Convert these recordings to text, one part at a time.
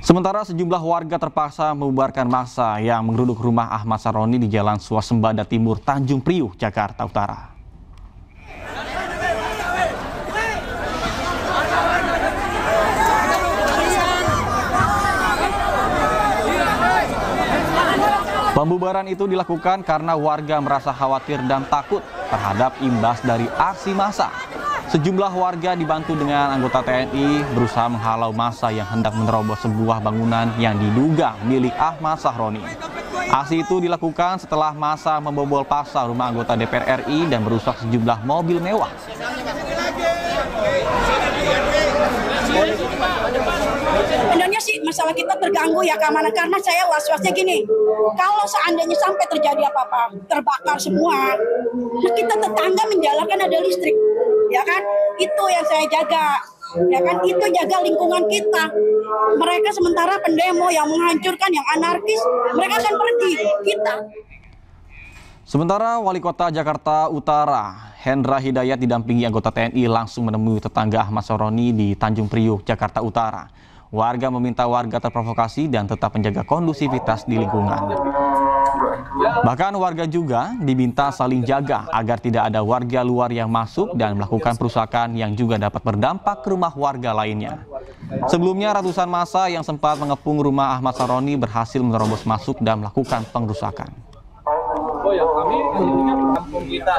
Sementara sejumlah warga terpaksa membubarkan massa yang menggeruduk rumah Ahmad Saroni di Jalan Swasembada Timur, Tanjung Priuk, Jakarta Utara. Pembubaran itu dilakukan karena warga merasa khawatir dan takut terhadap imbas dari aksi massa. Sejumlah warga dibantu dengan anggota TNI berusaha menghalau massa yang hendak menerobos sebuah bangunan yang diduga milik Ahmad Saroni. Aksi itu dilakukan setelah massa membobol paksa rumah anggota DPR RI dan merusak sejumlah mobil mewah. Sebenarnya sih masalah kita terganggu ya keamanan, karena saya was-wasnya gini, kalau seandainya sampai terjadi apa-apa, terbakar semua, nah kita tetangga menjalankan ada listrik, ya kan? Itu yang saya jaga, ya kan? Itu jaga lingkungan kita. Mereka sementara pendemo yang menghancurkan, yang anarkis, mereka akan pergi, kita. Sementara Wali Kota Jakarta Utara, Hendra Hidayat didampingi anggota TNI langsung menemui tetangga Ahmad Saroni di Tanjung Priuk, Jakarta Utara. Warga meminta warga terprovokasi dan tetap menjaga kondusivitas di lingkungan. Bahkan warga juga diminta saling jaga agar tidak ada warga luar yang masuk dan melakukan perusakan yang juga dapat berdampak ke rumah warga lainnya. Sebelumnya ratusan massa yang sempat mengepung rumah Ahmad Saroni berhasil menerobos masuk dan melakukan pengrusakan. Kami inginkan kampung kita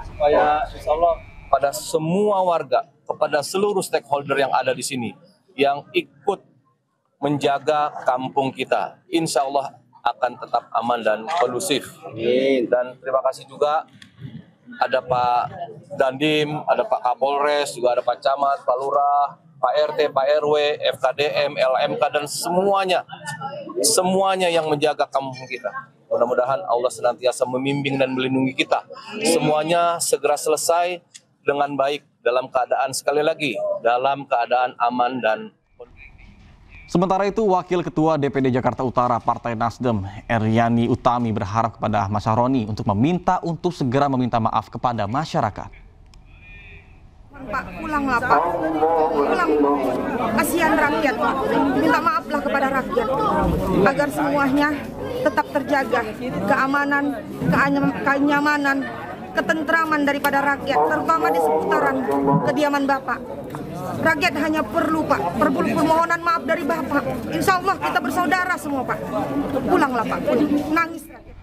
supaya insya Allah pada semua warga, kepada seluruh stakeholder yang ada di sini yang ikut menjaga kampung kita, insya Allah akan tetap aman dan kondusif. Dan terima kasih juga ada Pak Dandim, ada Pak Kapolres, juga ada Pak Camat, Pak Lurah, Pak RT, Pak RW, FKDM, LMK, dan semuanya yang menjaga kampung kita. Mudah-mudahan Allah senantiasa membimbing dan melindungi kita. Semuanya segera selesai dengan baik dalam keadaan, sekali lagi, dalam keadaan aman dan kondusif. Sementara itu, Wakil Ketua DPD Jakarta Utara Partai Nasdem, Eryani Utami berharap kepada Ahmad Saroni untuk segera meminta maaf kepada masyarakat. Pak, pulanglah Pak, pulang, kasihan rakyat Pak, minta maaflah kepada rakyat agar semuanya tetap terjaga, keamanan, kenyamanan, ketentraman daripada rakyat, terutama di seputaran kediaman Bapak. Rakyat hanya perlu Pak, permohonan maaf dari Bapak. Insya Allah kita bersaudara semua Pak. Pulanglah Pak, nangis rakyat.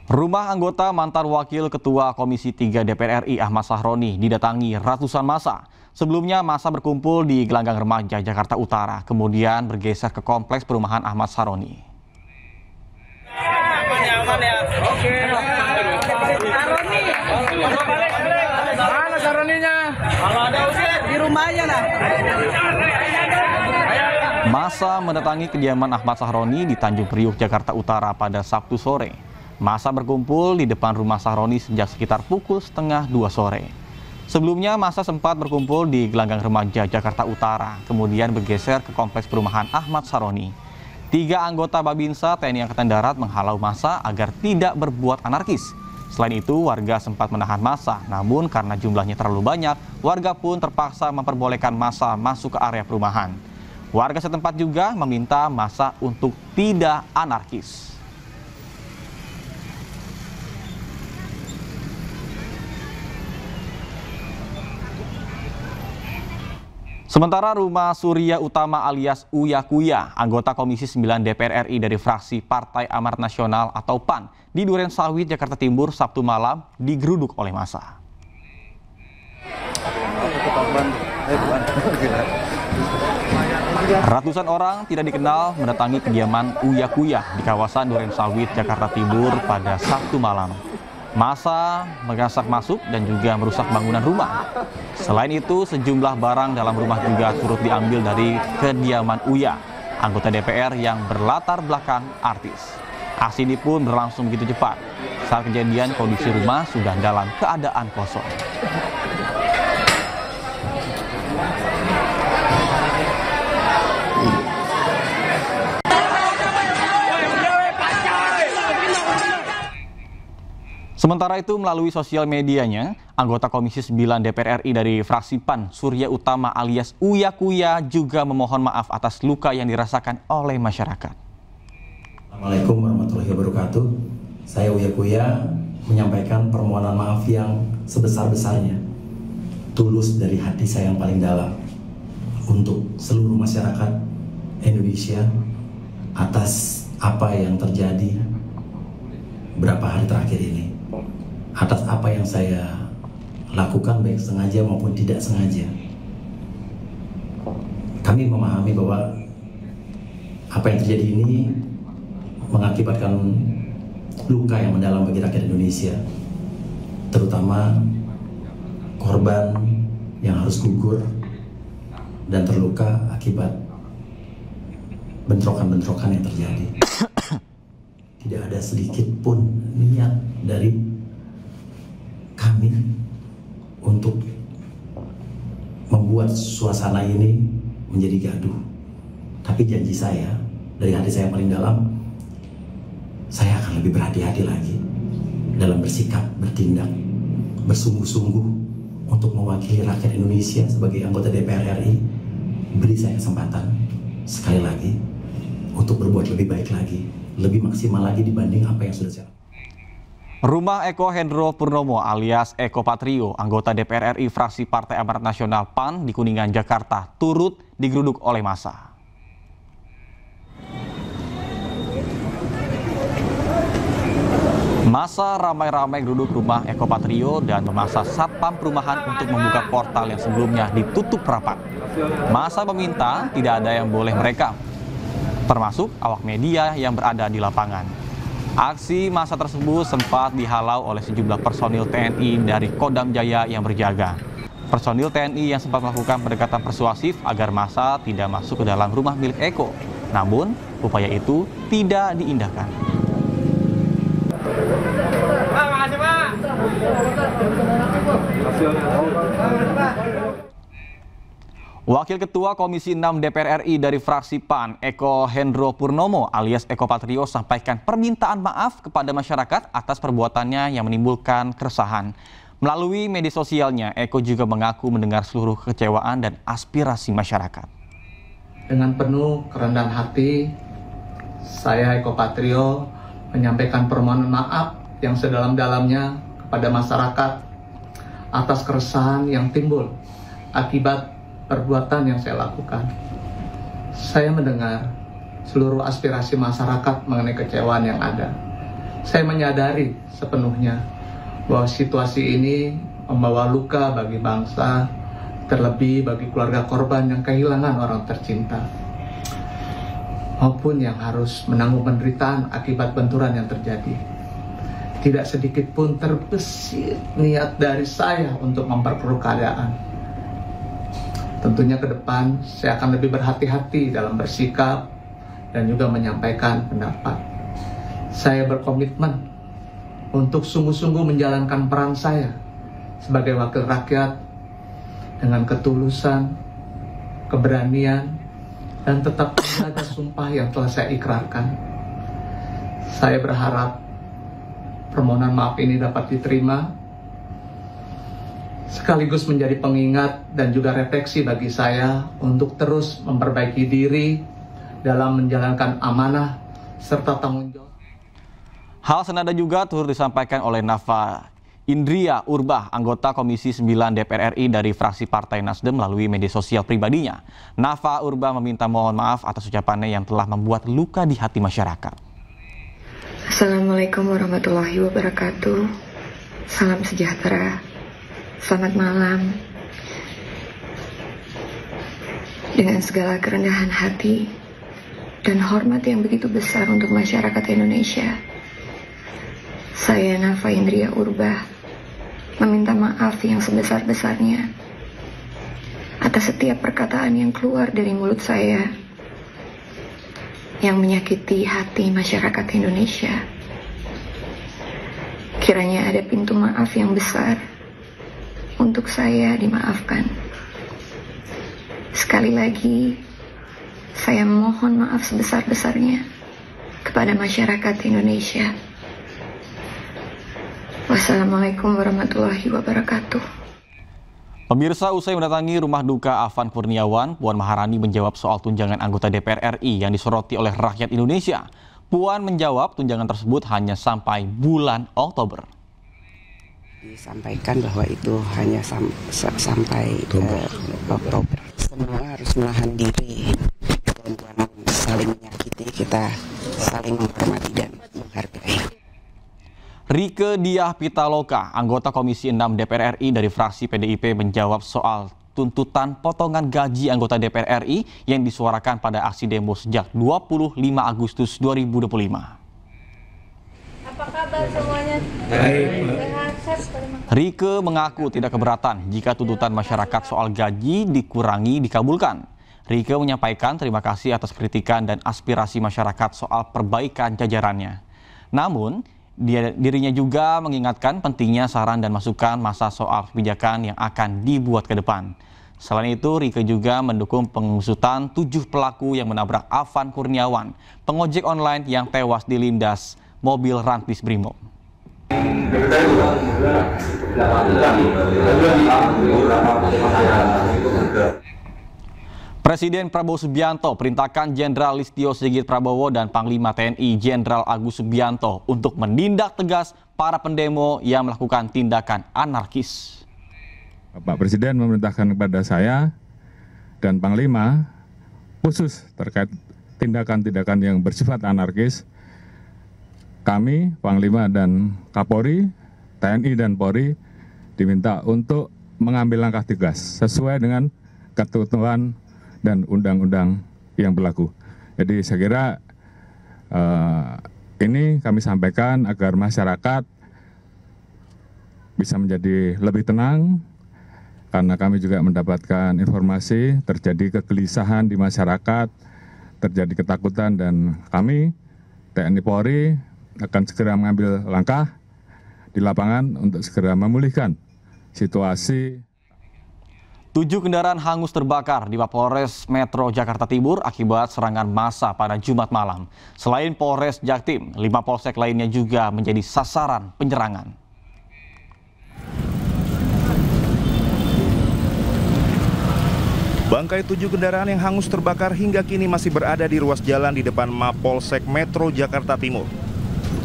Rumah anggota mantan Wakil Ketua Komisi 3 DPR RI Ahmad Saroni didatangi ratusan massa. Sebelumnya massa berkumpul di Gelanggang Remaja Jakarta Utara, kemudian bergeser ke kompleks perumahan Ahmad Saroni. Mana Saroninya? Kalau ada di rumahnya nah. Massa mendatangi kediaman Ahmad Saroni di Tanjung Priuk, Jakarta Utara pada Sabtu sore. Massa berkumpul di depan rumah Saroni sejak sekitar pukul 1:30 sore. Sebelumnya massa sempat berkumpul di Gelanggang Remaja Jakarta Utara, kemudian bergeser ke kompleks perumahan Ahmad Saroni. 3 anggota Babinsa TNI Angkatan Darat menghalau massa agar tidak berbuat anarkis. Selain itu, warga sempat menahan massa, namun karena jumlahnya terlalu banyak, warga pun terpaksa memperbolehkan massa masuk ke area perumahan. Warga setempat juga meminta massa untuk tidak anarkis. Sementara rumah Surya Utama alias Uya Kuya, anggota Komisi 9 DPR RI dari fraksi Partai Amanat Nasional atau PAN di Duren Sawit, Jakarta Timur, Sabtu malam digeruduk oleh massa. Ratusan orang tidak dikenal mendatangi kediaman Uya Kuya di kawasan Duren Sawit, Jakarta Timur pada Sabtu malam. Massa menggasak masuk dan juga merusak bangunan rumah. Selain itu, sejumlah barang dalam rumah juga turut diambil dari kediaman Uya, anggota DPR yang berlatar belakang artis. Aksi ini pun berlangsung begitu cepat. Saat kejadian, kondisi rumah sudah dalam keadaan kosong. Sementara itu, melalui sosial medianya, anggota Komisi 9 DPR RI dari fraksi PAN, Surya Utama alias Uya Kuya, juga memohon maaf atas luka yang dirasakan oleh masyarakat. Assalamualaikum warahmatullahi wabarakatuh. Saya Uya Kuya menyampaikan permohonan maaf yang sebesar-besarnya, tulus dari hati saya yang paling dalam, untuk seluruh masyarakat Indonesia atas apa yang terjadi beberapa hari terakhir ini, atas apa yang saya lakukan baik sengaja maupun tidak sengaja. Kami memahami bahwa apa yang terjadi ini mengakibatkan luka yang mendalam bagi rakyat Indonesia, terutama korban yang harus gugur dan terluka akibat bentrokan-bentrokan yang terjadi. Tidak ada sedikit pun niat dari kami untuk membuat suasana ini menjadi gaduh. Tapi janji saya, dari hati saya yang paling dalam, saya akan lebih berhati-hati lagi dalam bersikap, bertindak, bersungguh-sungguh untuk mewakili rakyat Indonesia sebagai anggota DPR RI. Beri saya kesempatan sekali lagi untuk berbuat lebih baik lagi, lebih maksimal lagi dibanding apa yang sudah saya lakukan. Rumah Eko Hendro Purnomo alias Eko Patrio, anggota DPR RI fraksi Partai Amanat Nasional PAN di Kuningan, Jakarta, turut digeruduk oleh massa. Massa ramai-ramai geruduk rumah Eko Patrio dan memaksa satpam perumahan untuk membuka portal yang sebelumnya ditutup rapat. Massa meminta tidak ada yang boleh merekam, termasuk awak media yang berada di lapangan. Aksi massa tersebut sempat dihalau oleh sejumlah personil TNI dari Kodam Jaya yang berjaga. Personil TNI yang sempat melakukan pendekatan persuasif agar massa tidak masuk ke dalam rumah milik Eko. Namun, upaya itu tidak diindahkan. Wakil Ketua Komisi 6 DPR RI dari fraksi PAN, Eko Hendro Purnomo alias Eko Patrio, sampaikan permintaan maaf kepada masyarakat atas perbuatannya yang menimbulkan keresahan. Melalui media sosialnya, Eko juga mengaku mendengar seluruh kekecewaan dan aspirasi masyarakat. Dengan penuh kerendahan hati, saya Eko Patrio menyampaikan permohonan maaf yang sedalam-dalamnya kepada masyarakat atas keresahan yang timbul akibat perbuatan yang saya lakukan. Saya mendengar seluruh aspirasi masyarakat mengenai kecewaan yang ada. Saya menyadari sepenuhnya bahwa situasi ini membawa luka bagi bangsa, terlebih bagi keluarga korban yang kehilangan orang tercinta, maupun yang harus menanggung penderitaan akibat benturan yang terjadi. Tidak sedikit pun terbesit niat dari saya untuk memperkeruh keadaan. Tentunya ke depan saya akan lebih berhati-hati dalam bersikap dan juga menyampaikan pendapat. Saya berkomitmen untuk sungguh-sungguh menjalankan peran saya sebagai wakil rakyat dengan ketulusan, keberanian, dan tetap menjaga sumpah yang telah saya ikrarkan. Saya berharap permohonan maaf ini dapat diterima, sekaligus menjadi pengingat dan juga refleksi bagi saya untuk terus memperbaiki diri dalam menjalankan amanah serta tanggung jawab. Hal senada juga turut disampaikan oleh Nafa Indria Urbah, anggota Komisi 9 DPR RI dari fraksi Partai Nasdem melalui media sosial pribadinya. Nafa Urbah meminta mohon maaf atas ucapannya yang telah membuat luka di hati masyarakat. Assalamualaikum warahmatullahi wabarakatuh. Salam sejahtera. Selamat malam. Dengan segala kerendahan hati dan hormat yang begitu besar untuk masyarakat Indonesia, saya Nafa Indria Urbah meminta maaf yang sebesar-besarnya atas setiap perkataan yang keluar dari mulut saya yang menyakiti hati masyarakat Indonesia. Kiranya ada pintu maaf yang besar untuk saya dimaafkan. Sekali lagi, saya mohon maaf sebesar-besarnya kepada masyarakat Indonesia. Wassalamualaikum warahmatullahi wabarakatuh. Pemirsa, usai mendatangi rumah duka Afan Kurniawan, Puan Maharani menjawab soal tunjangan anggota DPR RI yang disoroti oleh rakyat Indonesia. Puan menjawab tunjangan tersebut hanya sampai bulan Oktober. Disampaikan bahwa itu hanya sampai Oktober. Semua harus menahan diri dan jangan saling menyakiti, kita saling menghormati dan menghargai. Rieke Diah Pitaloka, anggota Komisi 6 DPR RI dari fraksi PDIP, menjawab soal tuntutan potongan gaji anggota DPR RI yang disuarakan pada aksi demo sejak 25 Agustus 2025. Apa kabar semuanya? Rieke mengaku tidak keberatan jika tuntutan masyarakat soal gaji dikurangi dikabulkan. Rieke menyampaikan terima kasih atas kritikan dan aspirasi masyarakat soal perbaikan jajarannya. Namun, dirinya juga mengingatkan pentingnya saran dan masukan masa soal kebijakan yang akan dibuat ke depan. Selain itu, Rieke juga mendukung pengusutan 7 pelaku yang menabrak Afan Kurniawan, pengojek online yang tewas dilindas mobil rantis Brimob. Presiden Prabowo Subianto perintahkan Jenderal Listio Sigit Prabowo dan Panglima TNI Jenderal Agus Subianto untuk menindak tegas para pendemo yang melakukan tindakan anarkis. Bapak Presiden memerintahkan kepada saya dan Panglima khusus terkait tindakan-tindakan yang bersifat anarkis. Kami, Panglima dan Kapolri, TNI dan Polri diminta untuk mengambil langkah tegas sesuai dengan ketentuan dan undang-undang yang berlaku. Jadi saya kira ini kami sampaikan agar masyarakat bisa menjadi lebih tenang, karena kami juga mendapatkan informasi terjadi kegelisahan di masyarakat, terjadi ketakutan, dan kami TNI Polri akan segera mengambil langkah di lapangan untuk segera memulihkan situasi. 7 kendaraan hangus terbakar di Mapolres Metro Jakarta Timur akibat serangan massa pada Jumat malam. Selain Polres Jaktim, 5 polsek lainnya juga menjadi sasaran penyerangan. Bangkai 7 kendaraan yang hangus terbakar hingga kini masih berada di ruas jalan di depan Mapolsek Metro Jakarta Timur.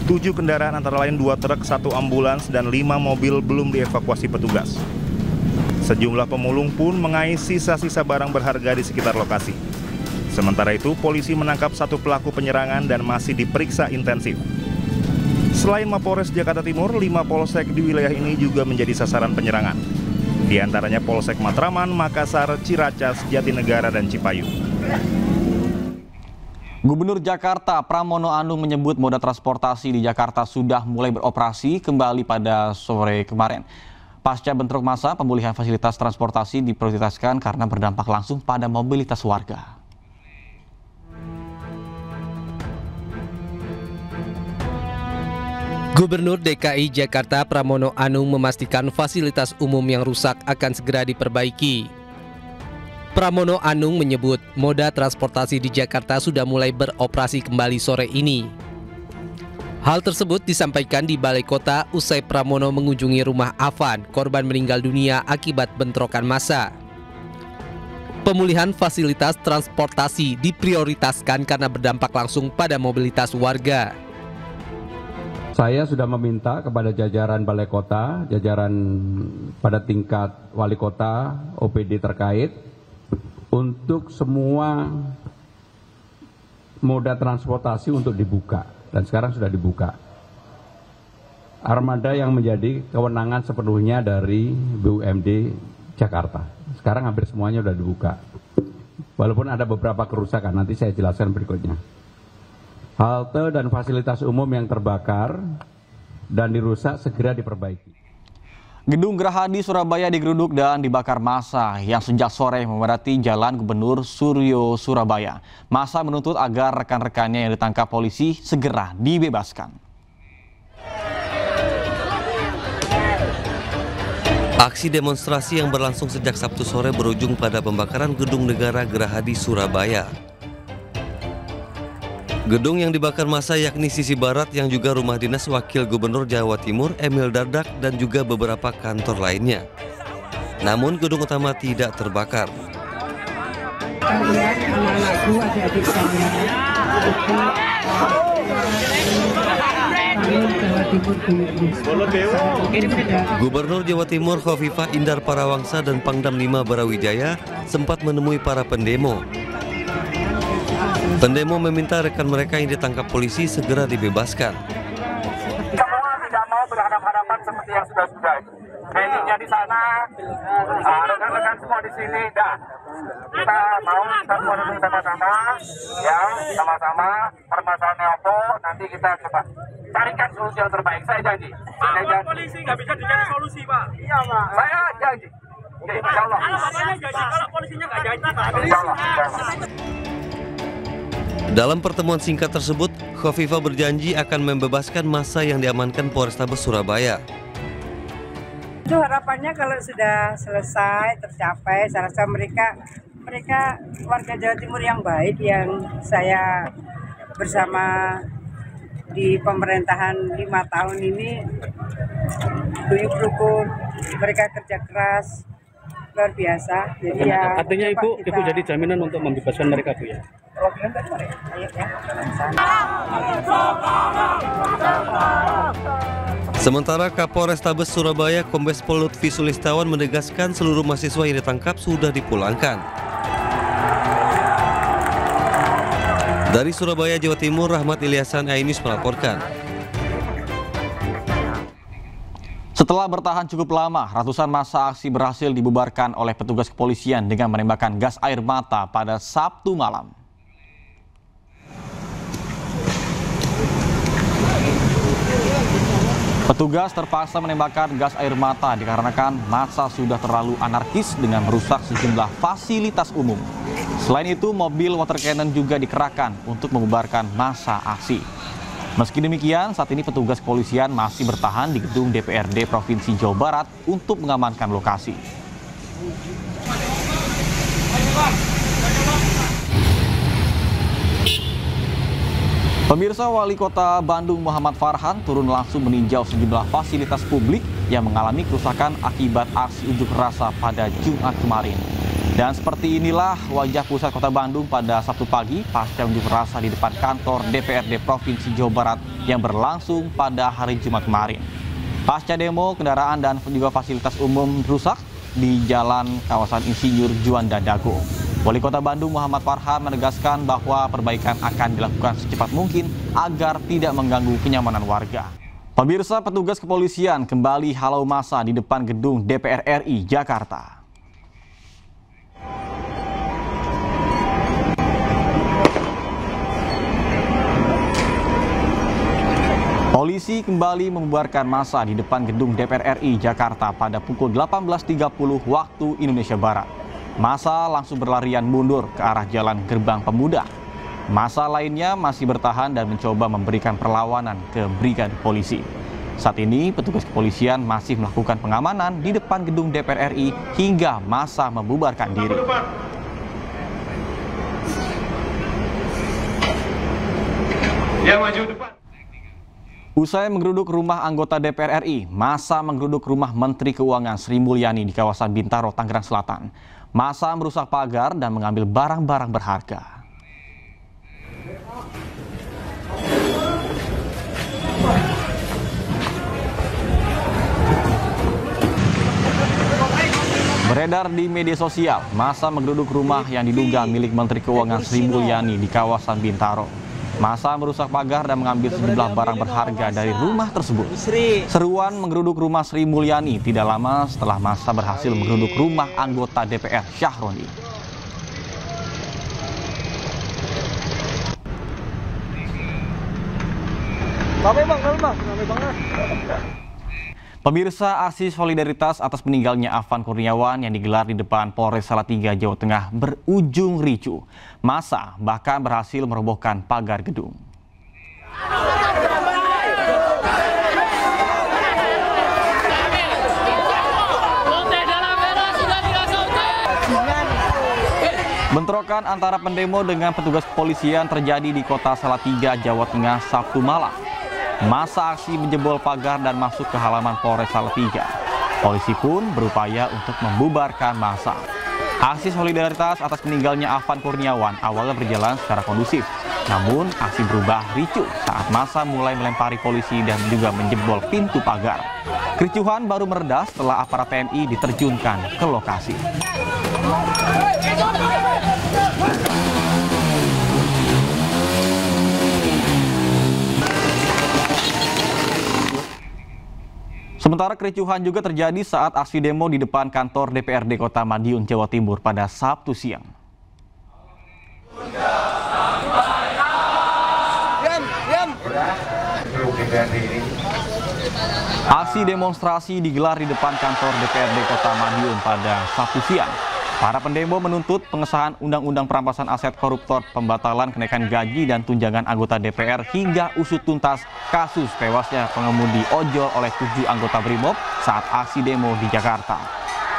7 kendaraan antara lain 2 truk, 1 ambulans, dan 5 mobil belum dievakuasi petugas. Sejumlah pemulung pun mengais sisa-sisa barang berharga di sekitar lokasi. Sementara itu, polisi menangkap 1 pelaku penyerangan dan masih diperiksa intensif. Selain Mapolres Jakarta Timur, 5 polsek di wilayah ini juga menjadi sasaran penyerangan. Di antaranya Polsek Matraman, Makassar, Ciracas, Jatinegara, dan Cipayu. Gubernur Jakarta Pramono Anung menyebut moda transportasi di Jakarta sudah mulai beroperasi kembali pada sore kemarin. Pasca bentrok massa, pemulihan fasilitas transportasi diprioritaskan karena berdampak langsung pada mobilitas warga. Gubernur DKI Jakarta Pramono Anung memastikan fasilitas umum yang rusak akan segera diperbaiki. Pramono Anung menyebut moda transportasi di Jakarta sudah mulai beroperasi kembali sore ini. Hal tersebut disampaikan di Balai Kota usai Pramono mengunjungi rumah Afan, korban meninggal dunia akibat bentrokan massa. Pemulihan fasilitas transportasi diprioritaskan karena berdampak langsung pada mobilitas warga. Saya sudah meminta kepada jajaran Balai Kota, jajaran pada tingkat Wali Kota, OPD terkait, untuk semua moda transportasi untuk dibuka, dan sekarang sudah dibuka. Armada yang menjadi kewenangan sepenuhnya dari BUMD Jakarta. Sekarang hampir semuanya sudah dibuka. Walaupun ada beberapa kerusakan, nanti saya jelaskan berikutnya. Halte dan fasilitas umum yang terbakar dan dirusak segera diperbaiki. Gedung Gerahadi Surabaya digeruduk dan dibakar massa yang sejak sore memadati Jalan Gubernur Suryo Surabaya. Massa menuntut agar rekan-rekannya yang ditangkap polisi segera dibebaskan. Aksi demonstrasi yang berlangsung sejak Sabtu sore berujung pada pembakaran Gedung Negara Gerahadi Surabaya. Gedung yang dibakar massa yakni sisi barat yang juga rumah dinas Wakil Gubernur Jawa Timur Emil Dardak dan juga beberapa kantor lainnya. Namun gedung utama tidak terbakar. Gubernur Jawa Timur Khofifah Indar Parawangsa dan Pangdam 5 Brawijaya sempat menemui para pendemo. Pendemo meminta rekan mereka yang ditangkap polisi segera dibebaskan. Semua tidak mau berhadapan-hadapan seperti yang sudah-sudah. Trainingsnya di sana, rekan-rekan semua di sini, dah. Kita mau kita semua duduk sama-sama, ya, sama-sama. Permasalahannya apa? Nanti kita coba carikan solusi yang terbaik. Saya janji. Saya janji. Polisi nggak bisa dicari solusi, Pak. Iya, Pak. Saya janji. Oke, insya Allah. Kalau bapaknya janji, kalau polisinya nggak janji, Pak. Insya Allah. Dalam pertemuan singkat tersebut, Khofifah berjanji akan membebaskan massa yang diamankan Polrestabes Surabaya. Itu harapannya kalau sudah selesai, tercapai, saya rasa mereka warga Jawa Timur yang baik yang saya bersama di pemerintahan 5 tahun ini guyup rukun, mereka kerja keras, luar biasa. Jadi ya, artinya Ibu jadi jaminan untuk membebaskan mereka, Bu, ya? Sementara Kapolrestabes Surabaya Kombes Pol Lutfi Sulistawan menegaskan seluruh mahasiswa yang ditangkap sudah dipulangkan. Dari Surabaya, Jawa Timur, Rahmat Ilyasan, iNews melaporkan. Setelah bertahan cukup lama, ratusan massa aksi berhasil dibubarkan oleh petugas kepolisian dengan menembakkan gas air mata pada Sabtu malam. Petugas terpaksa menembakkan gas air mata dikarenakan massa sudah terlalu anarkis dengan merusak sejumlah fasilitas umum. Selain itu, mobil water cannon juga dikerahkan untuk membubarkan massa aksi. Meski demikian, saat ini petugas kepolisian masih bertahan di gedung DPRD Provinsi Jawa Barat untuk mengamankan lokasi. Pemirsa, Wali Kota Bandung Muhammad Farhan turun langsung meninjau sejumlah fasilitas publik yang mengalami kerusakan akibat aksi unjuk rasa pada Jumat kemarin. Dan seperti inilah wajah pusat Kota Bandung pada Sabtu pagi pasca unjuk rasa di depan kantor DPRD Provinsi Jawa Barat yang berlangsung pada hari Jumat kemarin. Pasca demo, kendaraan dan juga fasilitas umum rusak di jalan kawasan Insinyur Juanda Dago. Wali Kota Bandung Muhammad Farhan menegaskan bahwa perbaikan akan dilakukan secepat mungkin agar tidak mengganggu kenyamanan warga. Pemirsa, petugas kepolisian kembali halau massa di depan gedung DPR RI Jakarta. Polisi kembali membubarkan massa di depan gedung DPR RI Jakarta pada pukul 18.30 waktu Indonesia Barat. Massa langsung berlarian mundur ke arah Jalan Gerbang Pemuda. Massa lainnya masih bertahan dan mencoba memberikan perlawanan ke brigade polisi. Saat ini petugas kepolisian masih melakukan pengamanan di depan gedung DPR RI hingga massa membubarkan diri. Ya, maju depan. Usai menggeruduk rumah anggota DPR RI, massa menggeruduk rumah Menteri Keuangan Sri Mulyani di kawasan Bintaro, Tangerang Selatan. Massa merusak pagar dan mengambil barang-barang berharga. Beredar di media sosial, massa menggeruduk rumah yang diduga milik Menteri Keuangan Sri Mulyani di kawasan Bintaro. Massa merusak pagar dan mengambil sejumlah barang berharga dari rumah tersebut. Seruan menggeruduk rumah Sri Mulyani tidak lama setelah massa berhasil menggeruduk rumah anggota DPR Syahroni. Rame banget. Pemirsa, aksi solidaritas atas meninggalnya Afan Kurniawan yang digelar di depan Polres Salatiga, Jawa Tengah berujung ricuh. Massa bahkan berhasil merobohkan pagar gedung. Bentrokan antara pendemo dengan petugas kepolisian terjadi di kota Salatiga, Jawa Tengah, Sabtu malam. Massa aksi menjebol pagar dan masuk ke halaman Polres Salatiga. Polisi pun berupaya untuk membubarkan massa. Aksi solidaritas atas meninggalnya Afan Kurniawan awalnya berjalan secara kondusif. Namun aksi berubah ricuh saat massa mulai melempari polisi dan juga menjebol pintu pagar. Kericuhan baru mereda setelah aparat TNI diterjunkan ke lokasi. Sementara kericuhan juga terjadi saat aksi demo di depan kantor DPRD Kota Madiun, Jawa Timur pada Sabtu siang. Aksi demonstrasi digelar di depan kantor DPRD Kota Madiun pada Sabtu siang. Para pendemo menuntut pengesahan Undang-Undang Perampasan Aset Koruptor, pembatalan kenaikan gaji dan tunjangan anggota DPR hingga usut tuntas kasus tewasnya pengemudi ojol oleh 7 anggota BRIMOB saat aksi demo di Jakarta.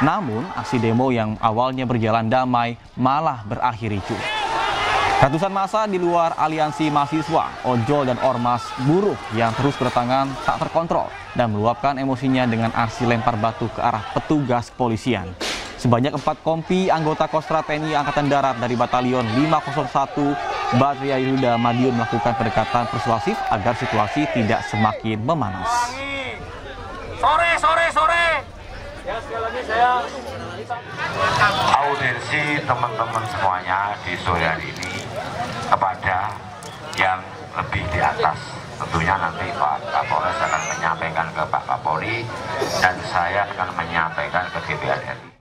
Namun, aksi demo yang awalnya berjalan damai malah berakhir ricuh. Ratusan massa di luar aliansi mahasiswa, ojol dan ormas buruh yang terus berdatangan tak terkontrol dan meluapkan emosinya dengan aksi lempar batu ke arah petugas kepolisian. Sebanyak 4 kompi anggota Kostrad TNI Angkatan Darat dari Batalion 501 Batria Yuda Madiun melakukan pendekatan persuasif agar situasi tidak semakin memanas. Sore. Ya, sekali lagi saya audiensi teman-teman semuanya di sore hari ini kepada yang lebih di atas. Tentunya nanti Pak Kapolres akan menyampaikan ke Pak Kapolri dan saya akan menyampaikan ke DPR RI.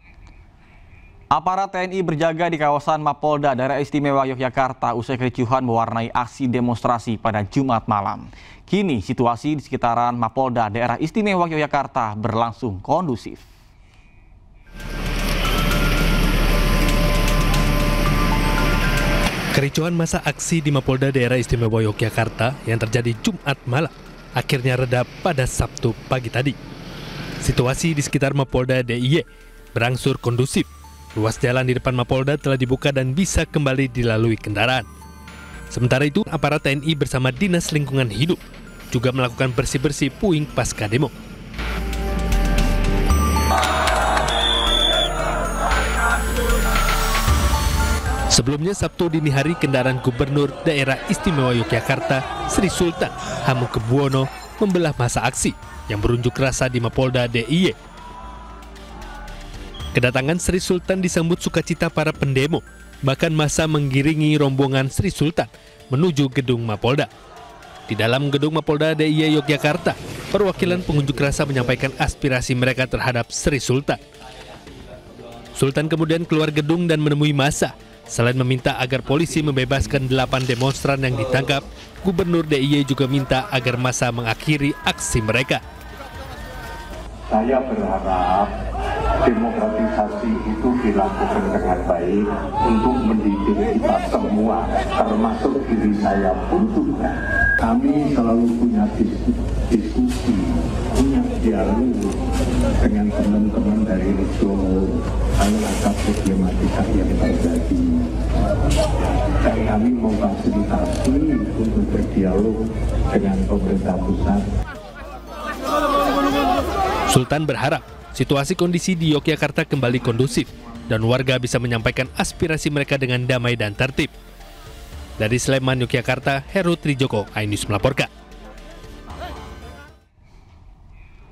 Aparat TNI berjaga di kawasan Mapolda Daerah Istimewa Yogyakarta usai kericuhan mewarnai aksi demonstrasi pada Jumat malam. Kini situasi di sekitaran Mapolda Daerah Istimewa Yogyakarta berlangsung kondusif. Kericuhan masa aksi di Mapolda Daerah Istimewa Yogyakarta yang terjadi Jumat malam akhirnya reda pada Sabtu pagi tadi. Situasi di sekitar Mapolda DIY berangsur kondusif. Ruas jalan di depan Mapolda telah dibuka dan bisa kembali dilalui kendaraan. Sementara itu, aparat TNI bersama Dinas Lingkungan Hidup juga melakukan bersih-bersih puing pasca demo. Sebelumnya Sabtu dini hari kendaraan Gubernur Daerah Istimewa Yogyakarta Sri Sultan Hamengkubuwono membelah massa aksi yang berunjuk rasa di Mapolda DIY. Kedatangan Sri Sultan disambut sukacita para pendemo, bahkan massa menggiringi rombongan Sri Sultan menuju gedung Mapolda. Di dalam gedung Mapolda DIY Yogyakarta, perwakilan pengunjuk rasa menyampaikan aspirasi mereka terhadap Sri Sultan. Sultan kemudian keluar gedung dan menemui massa. Selain meminta agar polisi membebaskan 8 demonstran yang ditangkap, Gubernur DIY juga minta agar massa mengakhiri aksi mereka. Saya berharap demokratisasi itu dilakukan dengan baik untuk mendidik kita semua, termasuk diri saya pun juga. Kami selalu punya diskusi, punya dialog dengan teman-teman dari Solo atas problematika yang terjadi. Dan kami memfasilitasi untuk berdialog dengan pemerintah pusat. Sultan berharap situasi kondisi di Yogyakarta kembali kondusif dan warga bisa menyampaikan aspirasi mereka dengan damai dan tertib. Dari Sleman, Yogyakarta, Heru Trijoko, iNews melaporkan.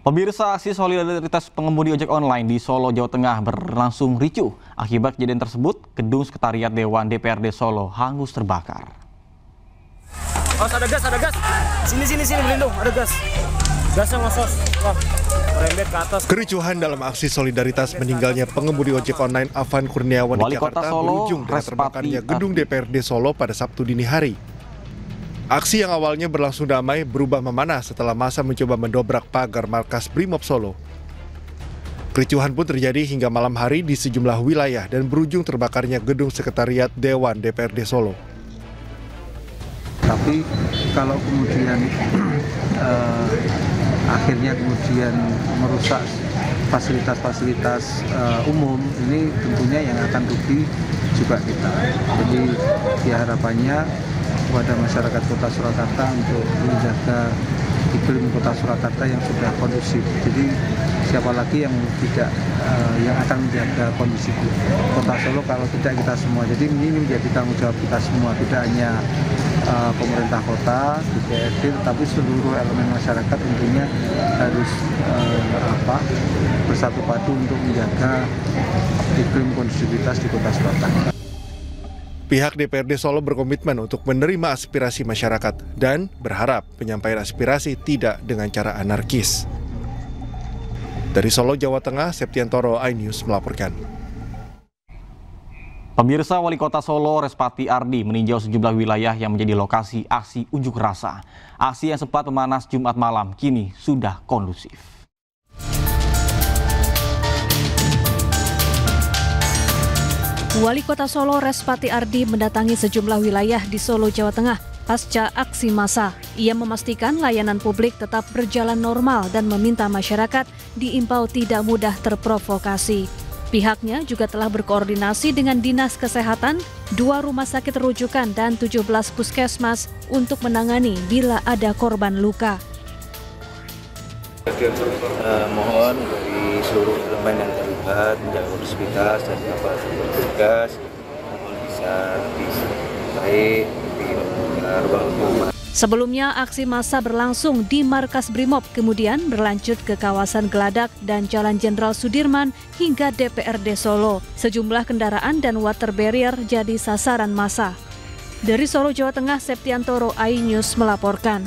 Pemirsa, aksi solidaritas pengemudi ojek online di Solo, Jawa Tengah berlangsung ricuh. Akibat kejadian tersebut, gedung sekretariat Dewan DPRD Solo hangus terbakar. Oh, ada gas. Sini melindung, ada gas. Gasnya ngosos. Wah, merembet ke atas. Kericuhan dalam aksi solidaritas meninggalnya pengemudi ojek online Afan Kurniawan di Jakarta berujung dengan terbakarnya gedung DPRD Solo pada Sabtu dini hari. Aksi yang awalnya berlangsung damai berubah memanas setelah massa mencoba mendobrak pagar markas BRIMOB Solo. Kericuhan pun terjadi hingga malam hari di sejumlah wilayah dan berujung terbakarnya gedung sekretariat Dewan DPRD Solo. Tapi kalau kemudian akhirnya kemudian merusak fasilitas-fasilitas umum, ini tentunya yang akan rugi juga kita. Jadi harapannya kepada masyarakat Kota Surakarta untuk menjaga iklim Kota Surakarta yang sudah kondusif. Jadi siapa lagi yang tidak yang akan menjaga kondisi Kota Solo kalau tidak kita semua. Jadi ini menjadi tanggung jawab kita semua, tidak hanya pemerintah kota, DPRD, tetapi seluruh elemen masyarakat tentunya harus bersatu padu untuk menjaga iklim kondusivitas di Kota Surakarta. Pihak DPRD Solo berkomitmen untuk menerima aspirasi masyarakat dan berharap penyampaian aspirasi tidak dengan cara anarkis. Dari Solo, Jawa Tengah, Septiantoro, iNews melaporkan. Pemirsa, Wali Kota Solo Respati Ardi meninjau sejumlah wilayah yang menjadi lokasi aksi unjuk rasa. Aksi yang sempat memanas Jumat malam kini sudah kondusif. Wali Kota Solo Respati Ardi mendatangi sejumlah wilayah di Solo, Jawa Tengah pasca aksi massa. Ia memastikan layanan publik tetap berjalan normal dan meminta masyarakat diimbau tidak mudah terprovokasi. Pihaknya juga telah berkoordinasi dengan Dinas Kesehatan, 2 rumah sakit rujukan dan 17 puskesmas untuk menangani bila ada korban luka. Mohon dari seluruh elemen yang terlibat menjaga kondusivitas dan tugas bisa baik di ruang rumah. Sebelumnya aksi massa berlangsung di Markas Brimob, kemudian berlanjut ke kawasan Geladak dan Jalan Jenderal Sudirman hingga DPRD Solo. Sejumlah kendaraan dan water barrier jadi sasaran massa. Dari Solo, Jawa Tengah, Septiantoro, iNews melaporkan.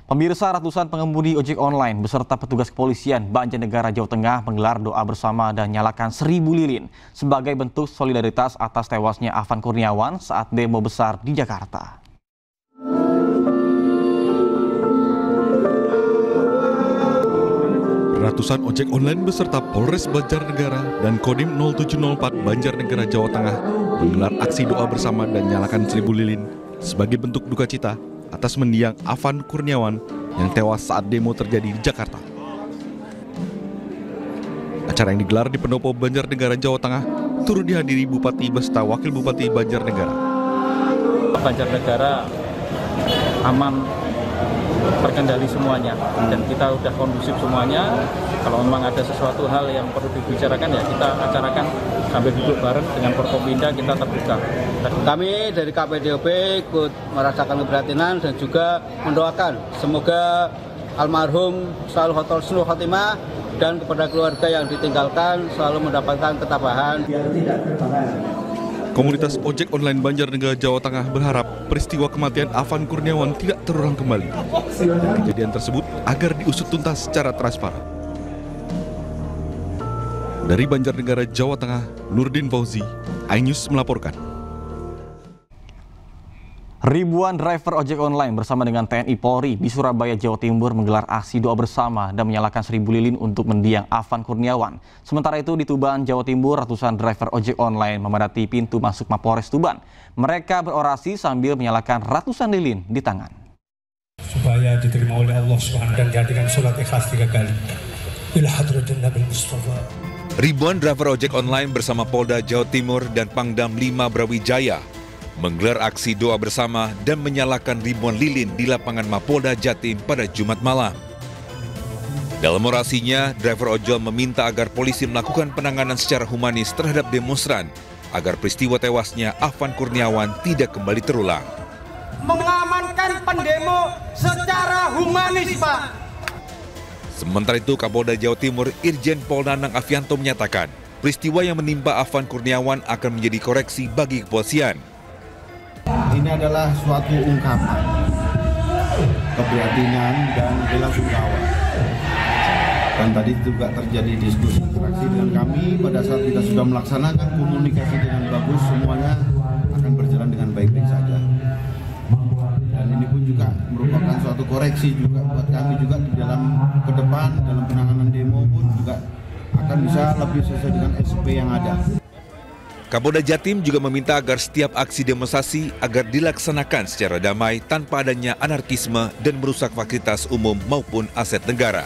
Pemirsa, ratusan pengemudi ojek online beserta petugas kepolisian Banjarnegara Jawa Tengah menggelar doa bersama dan nyalakan 1000 lilin sebagai bentuk solidaritas atas tewasnya Afan Kurniawan saat demo besar di Jakarta. Ratusan ojek online beserta Polres Banjarnegara dan Kodim 0704 Banjarnegara Jawa Tengah menggelar aksi doa bersama dan nyalakan 1000 lilin sebagai bentuk duka cita atas mendiang Afan Kurniawan yang tewas saat demo terjadi di Jakarta. Acara yang digelar di Pendopo Banjarnegara Jawa Tengah turut dihadiri Bupati beserta Wakil Bupati Banjarnegara. Banjarnegara aman, terkendali semuanya, dan kita udah kondusif semuanya. Kalau memang ada sesuatu hal yang perlu dibicarakan ya kita acarakan sambil duduk bareng dengan Forkopimda, kita terbuka. Kami dari KPDOP ikut merasakan keprihatinan dan juga mendoakan semoga almarhum selalu husnul khotimah dan kepada keluarga yang ditinggalkan selalu mendapatkan ketabahan. Komunitas ojek online Banjarnegara Jawa Tengah berharap peristiwa kematian Afan Kurniawan tidak terulang kembali. Kejadian tersebut agar diusut tuntas secara transparan. Dari Banjarnegara Jawa Tengah, Nurdin Fauzi, iNews melaporkan. Ribuan driver ojek online bersama dengan TNI Polri di Surabaya, Jawa Timur menggelar aksi doa bersama dan menyalakan 1000 lilin untuk mendiang Afan Kurniawan. Sementara itu di Tuban, Jawa Timur, ratusan driver ojek online memadati pintu masuk Mapolres Tuban. Mereka berorasi sambil menyalakan ratusan lilin di tangan. Supaya diterima oleh Allah SWT dan dijadikan sholat ikhlas 3 kali. Ila hadratin Nabi Mustafa. Ribuan driver ojek online bersama Polda Jawa Timur dan Pangdam 5 Brawijaya menggelar aksi doa bersama dan menyalakan ribuan lilin di lapangan Mapolda Jatim pada Jumat malam. Dalam orasinya, driver ojol meminta agar polisi melakukan penanganan secara humanis terhadap demonstran agar peristiwa tewasnya Afan Kurniawan tidak kembali terulang. Mengamankan pendemo secara humanis, Pak. Sementara itu, Kapolda Jawa Timur Irjen Pol Nanang Afianto menyatakan peristiwa yang menimpa Afan Kurniawan akan menjadi koreksi bagi kepolisian. Ini adalah suatu ungkapan keprihatinan dan bela sungkawa. Dan tadi juga terjadi diskusi interaksi dengan kami pada saat kita sudah melaksanakan komunikasi dengan bagus, semuanya akan berjalan dengan baik-baik saja. Dan ini pun juga merupakan suatu koreksi juga buat kami juga di dalam ke depan dalam penanganan demo pun juga akan bisa lebih sesuai dengan SOP yang ada. Kapolda Jatim juga meminta agar setiap aksi demonstrasi agar dilaksanakan secara damai tanpa adanya anarkisme dan merusak fasilitas umum maupun aset negara.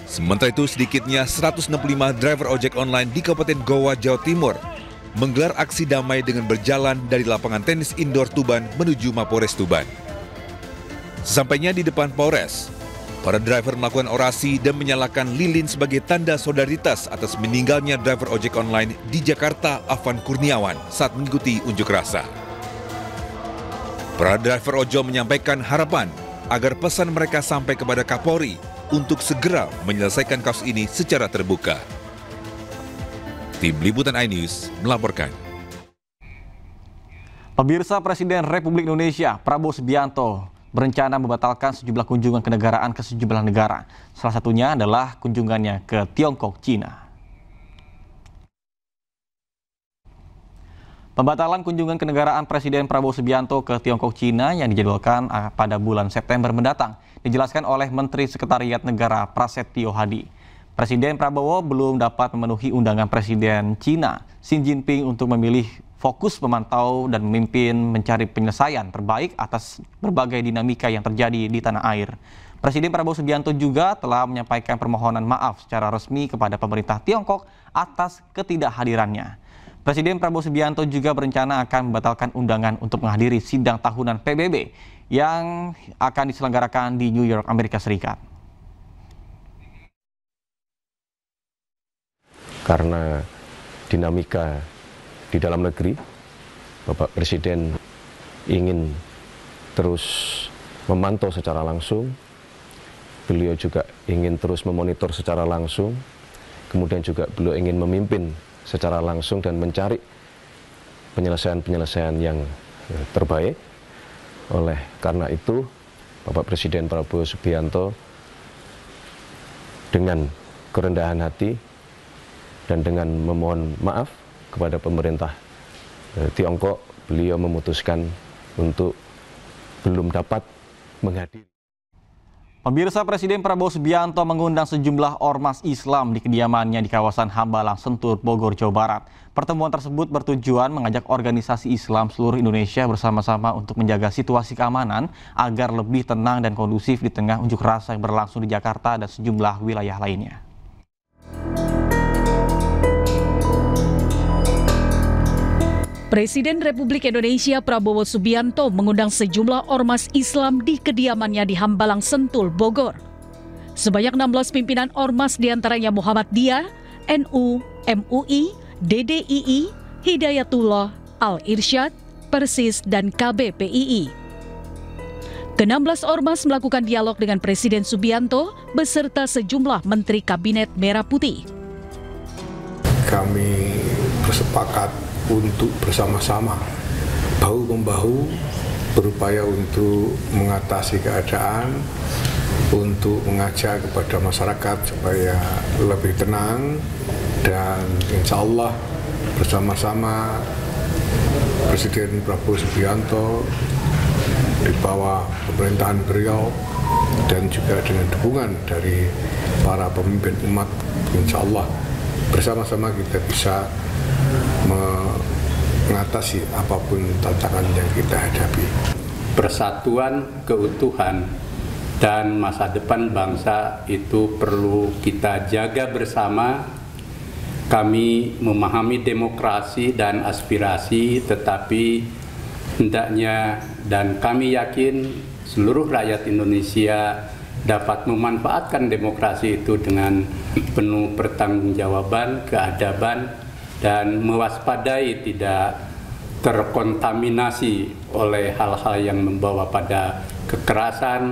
Sementara itu, sedikitnya 165 driver ojek online di Kabupaten Goa, Jawa Timur menggelar aksi damai dengan berjalan dari lapangan tenis indoor Tuban menuju Mapores Tuban. Sesampainya di depan Polres, para driver melakukan orasi dan menyalakan lilin sebagai tanda solidaritas atas meninggalnya driver ojek online di Jakarta, Afan Kurniawan, saat mengikuti unjuk rasa. Para driver ojol menyampaikan harapan agar pesan mereka sampai kepada Kapolri untuk segera menyelesaikan kasus ini secara terbuka. Tim Liputan iNews melaporkan. Pemirsa, Presiden Republik Indonesia Prabowo Subianto berencana membatalkan sejumlah kunjungan kenegaraan ke sejumlah negara. Salah satunya adalah kunjungannya ke Tiongkok, Cina. Pembatalan kunjungan kenegaraan Presiden Prabowo Subianto ke Tiongkok, Cina yang dijadwalkan pada bulan September mendatang dijelaskan oleh Menteri Sekretariat Negara Prasetyo Hadi. Presiden Prabowo belum dapat memenuhi undangan Presiden Cina Xi Jinping untuk memilih fokus memantau dan memimpin mencari penyelesaian terbaik atas berbagai dinamika yang terjadi di tanah air. Presiden Prabowo Subianto juga telah menyampaikan permohonan maaf secara resmi kepada pemerintah Tiongkok atas ketidakhadirannya. Presiden Prabowo Subianto juga berencana akan membatalkan undangan untuk menghadiri sidang tahunan PBB yang akan diselenggarakan di New York, Amerika Serikat. Karena dinamika di dalam negeri, Bapak Presiden ingin terus memantau secara langsung, beliau juga ingin terus memonitor secara langsung, kemudian juga beliau ingin memimpin secara langsung dan mencari penyelesaian-penyelesaian yang terbaik. Oleh karena itu, Bapak Presiden Prabowo Subianto dengan kerendahan hati dan dengan memohon maaf kepada pemerintah Tiongkok, beliau memutuskan untuk belum dapat menghadiri. Pemirsa, Presiden Prabowo Subianto mengundang sejumlah ormas Islam di kediamannya di kawasan Hambalang, Sentul, Bogor, Jawa Barat. Pertemuan tersebut bertujuan mengajak organisasi Islam seluruh Indonesia bersama-sama untuk menjaga situasi keamanan agar lebih tenang dan kondusif di tengah unjuk rasa yang berlangsung di Jakarta dan sejumlah wilayah lainnya. Presiden Republik Indonesia Prabowo Subianto mengundang sejumlah ormas Islam di kediamannya di Hambalang, Sentul, Bogor. Sebanyak 16 pimpinan ormas diantaranya Muhammadiyah, NU, MUI, DDII, Hidayatullah, Al-Irsyad, Persis, dan KBPII. Ke-16 ormas melakukan dialog dengan Presiden Subianto beserta sejumlah Menteri Kabinet Merah Putih. Kami bersepakat untuk bersama-sama bahu-membahu berupaya untuk mengatasi keadaan, untuk mengajak kepada masyarakat supaya lebih tenang, dan insya Allah bersama-sama Presiden Prabowo Subianto di bawah pemerintahan beliau dan juga dengan dukungan dari para pemimpin umat, insya Allah bersama-sama kita bisa mengatasi apapun tantangan yang kita hadapi. Persatuan, keutuhan, dan masa depan bangsa itu perlu kita jaga bersama. Kami memahami demokrasi dan aspirasi, tetapi hendaknya dan kami yakin seluruh rakyat Indonesia dapat memanfaatkan demokrasi itu dengan penuh pertanggungjawaban, keadaban, dan mewaspadai tidak terkontaminasi oleh hal-hal yang membawa pada kekerasan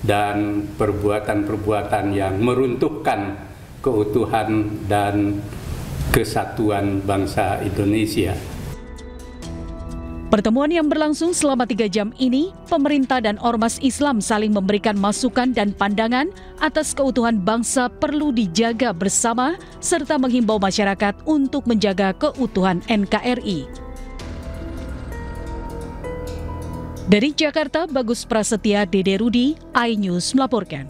dan perbuatan-perbuatan yang meruntuhkan keutuhan dan kesatuan bangsa Indonesia. Pertemuan yang berlangsung selama 3 jam ini, pemerintah dan ormas Islam saling memberikan masukan dan pandangan atas keutuhan bangsa perlu dijaga bersama, serta menghimbau masyarakat untuk menjaga keutuhan NKRI. Dari Jakarta, Bagus Prasetya, Dede Rudi, iNews melaporkan.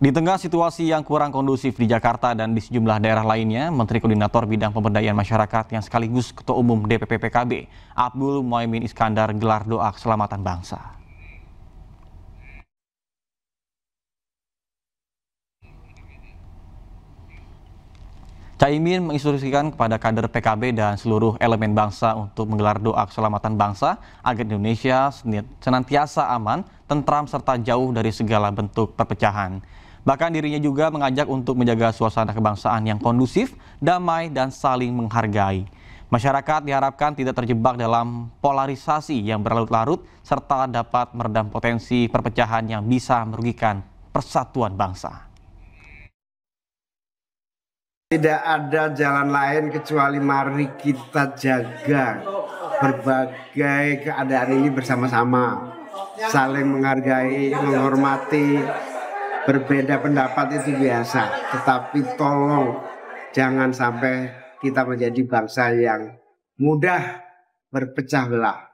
Di tengah situasi yang kurang kondusif di Jakarta dan di sejumlah daerah lainnya, Menteri Koordinator Bidang Pemberdayaan Masyarakat yang sekaligus Ketua Umum DPP PKB, Abdul Muhaimin Iskandar gelar doa keselamatan bangsa. Caimin menginstruksikan kepada kader PKB dan seluruh elemen bangsa untuk menggelar doa keselamatan bangsa agar Indonesia senantiasa aman, tentram, serta jauh dari segala bentuk perpecahan. Bahkan dirinya juga mengajak untuk menjaga suasana kebangsaan yang kondusif, damai, dan saling menghargai. Masyarakat diharapkan tidak terjebak dalam polarisasi yang berlarut-larut serta dapat meredam potensi perpecahan yang bisa merugikan persatuan bangsa. Tidak ada jalan lain kecuali mari kita jaga berbagai keadaan ini bersama-sama, saling menghargai, menghormati. Berbeda pendapat itu biasa, tetapi tolong jangan sampai kita menjadi bangsa yang mudah berpecah belah.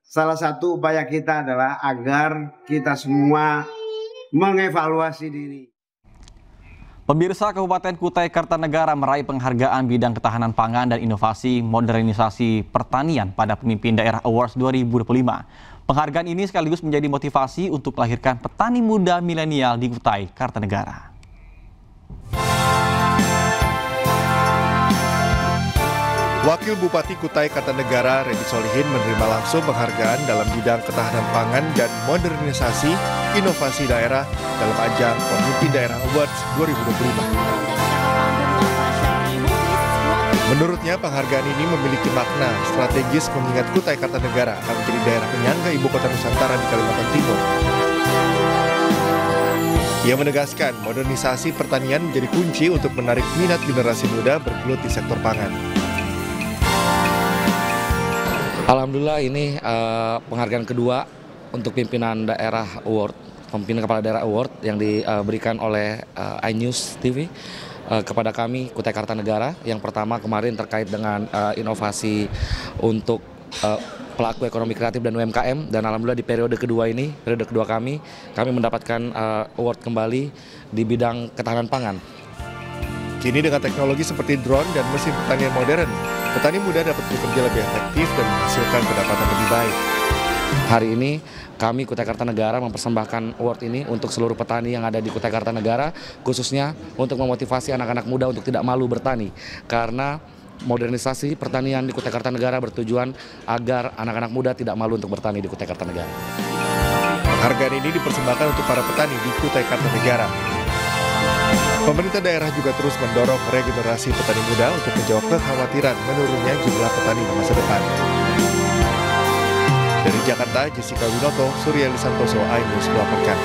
Salah satu upaya kita adalah agar kita semua mengevaluasi diri. Pemirsa, Kabupaten Kutai Kartanegara meraih penghargaan bidang ketahanan pangan dan inovasi modernisasi pertanian pada Pemimpin Daerah Awards 2025. Penghargaan ini sekaligus menjadi motivasi untuk melahirkan petani muda milenial di Kutai Kartanegara. Wakil Bupati Kutai Kartanegara, Redi Solihin, menerima langsung penghargaan dalam bidang ketahanan pangan dan modernisasi inovasi daerah dalam ajang Pemimpin Daerah Awards 2025. Menurutnya, penghargaan ini memiliki makna strategis mengingat Kutai Kartanegara akan menjadi daerah penyangga Ibu Kota Nusantara di Kalimantan Timur. Ia menegaskan modernisasi pertanian menjadi kunci untuk menarik minat generasi muda bergelut di sektor pangan. Alhamdulillah ini penghargaan kedua untuk pimpinan daerah award, pimpinan kepala daerah award yang diberikan oleh iNews TV kepada kami Kutai Kartanegara. Yang pertama kemarin terkait dengan inovasi untuk pelaku ekonomi kreatif dan UMKM, dan alhamdulillah di periode kedua ini, periode kedua kami mendapatkan award kembali di bidang ketahanan pangan. Kini dengan teknologi seperti drone dan mesin pertanian modern, petani muda dapat bekerja lebih efektif dan menghasilkan pendapatan lebih baik. Hari ini kami Kutai Kartanegara mempersembahkan award ini untuk seluruh petani yang ada di Kutai Kartanegara, khususnya untuk memotivasi anak-anak muda untuk tidak malu bertani. Karena modernisasi pertanian di Kutai Kartanegara bertujuan agar anak-anak muda tidak malu untuk bertani di Kutai Kartanegara. Penghargaan ini dipersembahkan untuk para petani di Kutai Kartanegara. Pemerintah daerah juga terus mendorong regenerasi petani muda untuk menjawab kekhawatiran menurunnya jumlah petani di masa depan. Dari Jakarta, Jessica Winoto, Surya Lisantoso, iNews melaporkan.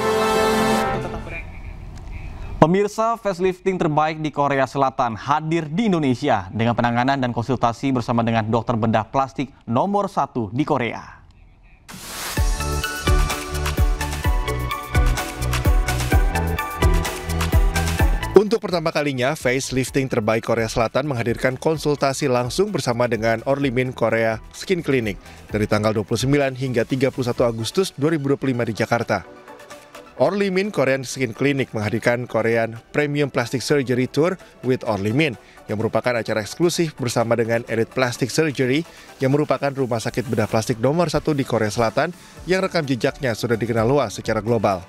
Pemirsa, facelifting terbaik di Korea Selatan hadir di Indonesia dengan penanganan dan konsultasi bersama dengan dokter bedah plastik nomor 1 di Korea. Untuk pertama kalinya, facelifting terbaik Korea Selatan menghadirkan konsultasi langsung bersama dengan Orlimin Korea Skin Clinic dari tanggal 29 hingga 31 Agustus 2025 di Jakarta. Orlimin Korean Skin Clinic menghadirkan Korean Premium Plastic Surgery Tour with Orlimin yang merupakan acara eksklusif bersama dengan Elite Plastic Surgery yang merupakan rumah sakit bedah plastik nomor 1 di Korea Selatan yang rekam jejaknya sudah dikenal luas secara global.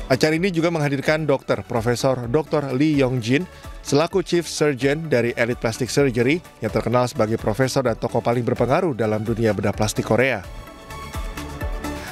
Acara ini juga menghadirkan Profesor Dr. Lee Yong-jin selaku Chief Surgeon dari Elite Plastic Surgery yang terkenal sebagai profesor dan tokoh paling berpengaruh dalam dunia bedah plastik Korea.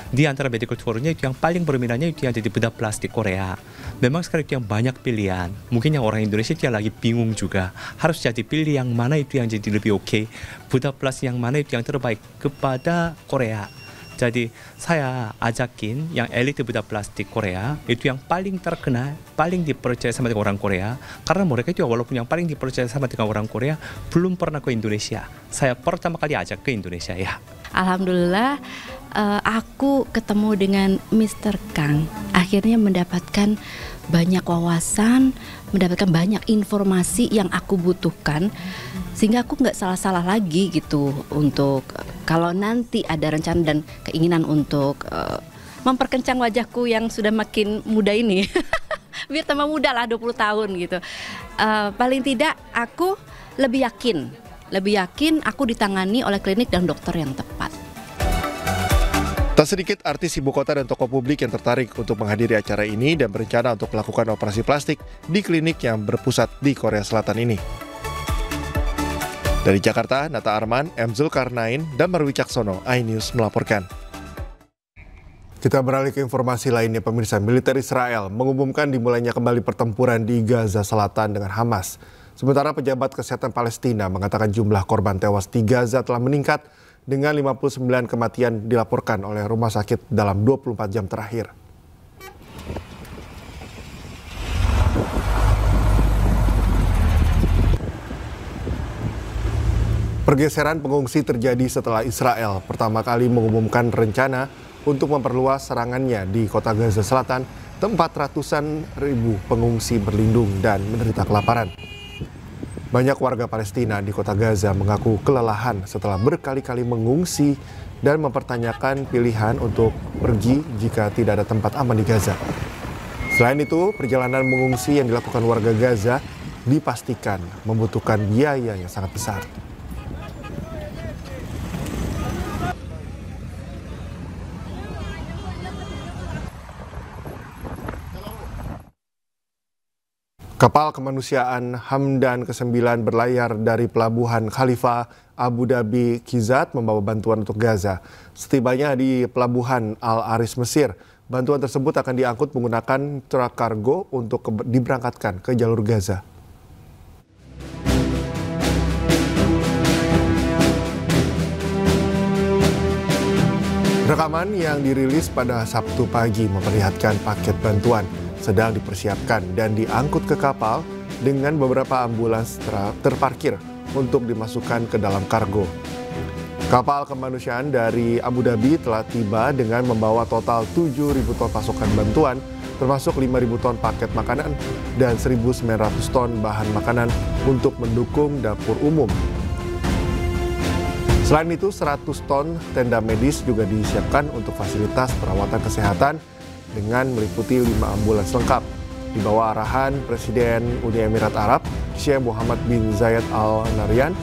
Di antara medical tournya itu yang paling berminatnya itu yang jadi bedah plastik Korea. Memang sekarang itu yang banyak pilihan. Mungkin yang orang Indonesia itu lagi bingung juga. Harus jadi pilih yang mana itu yang jadi lebih oke. Bedah plastik yang mana itu yang terbaik kepada Korea. Jadi saya ajakin yang elite bedah plastik Korea itu yang paling terkenal, paling dipercaya sama dengan orang Korea. Karena mereka itu walaupun yang paling dipercaya sama dengan orang Korea belum pernah ke Indonesia. Saya pertama kali ajak ke Indonesia ya. Alhamdulillah aku ketemu dengan Mr. Kang. Akhirnya mendapatkan banyak wawasan, mendapatkan banyak informasi yang aku butuhkan. Sehingga aku nggak salah-salah lagi gitu untuk kalau nanti ada rencana dan keinginan untuk memperkencang wajahku yang sudah makin muda ini. biar tambah muda lah 20 tahun gitu. Paling tidak aku lebih yakin aku ditangani oleh klinik dan dokter yang tepat. Tak sedikit artis ibu kota dan tokoh publik yang tertarik untuk menghadiri acara ini dan berencana untuk melakukan operasi plastik di klinik yang berpusat di Korea Selatan ini. Dari Jakarta, Nata Arman, M. Zulkarnain, dan Marwi Caksono, iNews melaporkan. Kita beralih ke informasi lainnya, pemirsa. Militer Israel mengumumkan dimulainya kembali pertempuran di Gaza Selatan dengan Hamas. Sementara pejabat kesehatan Palestina mengatakan jumlah korban tewas di Gaza telah meningkat dengan 59 kematian dilaporkan oleh rumah sakit dalam 24 jam terakhir. Pergeseran pengungsi terjadi setelah Israel pertama kali mengumumkan rencana untuk memperluas serangannya di kota Gaza Selatan, tempat ratusan ribu pengungsi berlindung dan menderita kelaparan. Banyak warga Palestina di kota Gaza mengaku kelelahan setelah berkali-kali mengungsi dan mempertanyakan pilihan untuk pergi jika tidak ada tempat aman di Gaza. Selain itu, perjalanan mengungsi yang dilakukan warga Gaza dipastikan membutuhkan biaya yang sangat besar. Kapal kemanusiaan Hamdan ke-9 berlayar dari pelabuhan Khalifa Abu Dhabi Kizat membawa bantuan untuk Gaza. Setibanya di pelabuhan Al Aris Mesir, bantuan tersebut akan diangkut menggunakan truk kargo untuk diberangkatkan ke jalur Gaza. Rekaman yang dirilis pada Sabtu pagi memperlihatkan paket bantuan sedang dipersiapkan dan diangkut ke kapal dengan beberapa ambulans terparkir untuk dimasukkan ke dalam kargo. Kapal kemanusiaan dari Abu Dhabi telah tiba dengan membawa total 7.000 ton pasokan bantuan, termasuk 5.000 ton paket makanan dan 1.900 ton bahan makanan untuk mendukung dapur umum. Selain itu, 100 ton tenda medis juga disiapkan untuk fasilitas perawatan kesehatan dengan meliputi 5 ambulans lengkap. Di bawah arahan Presiden Uni Emirat Arab, Syekh Mohammed bin Zayed Al Nahyan,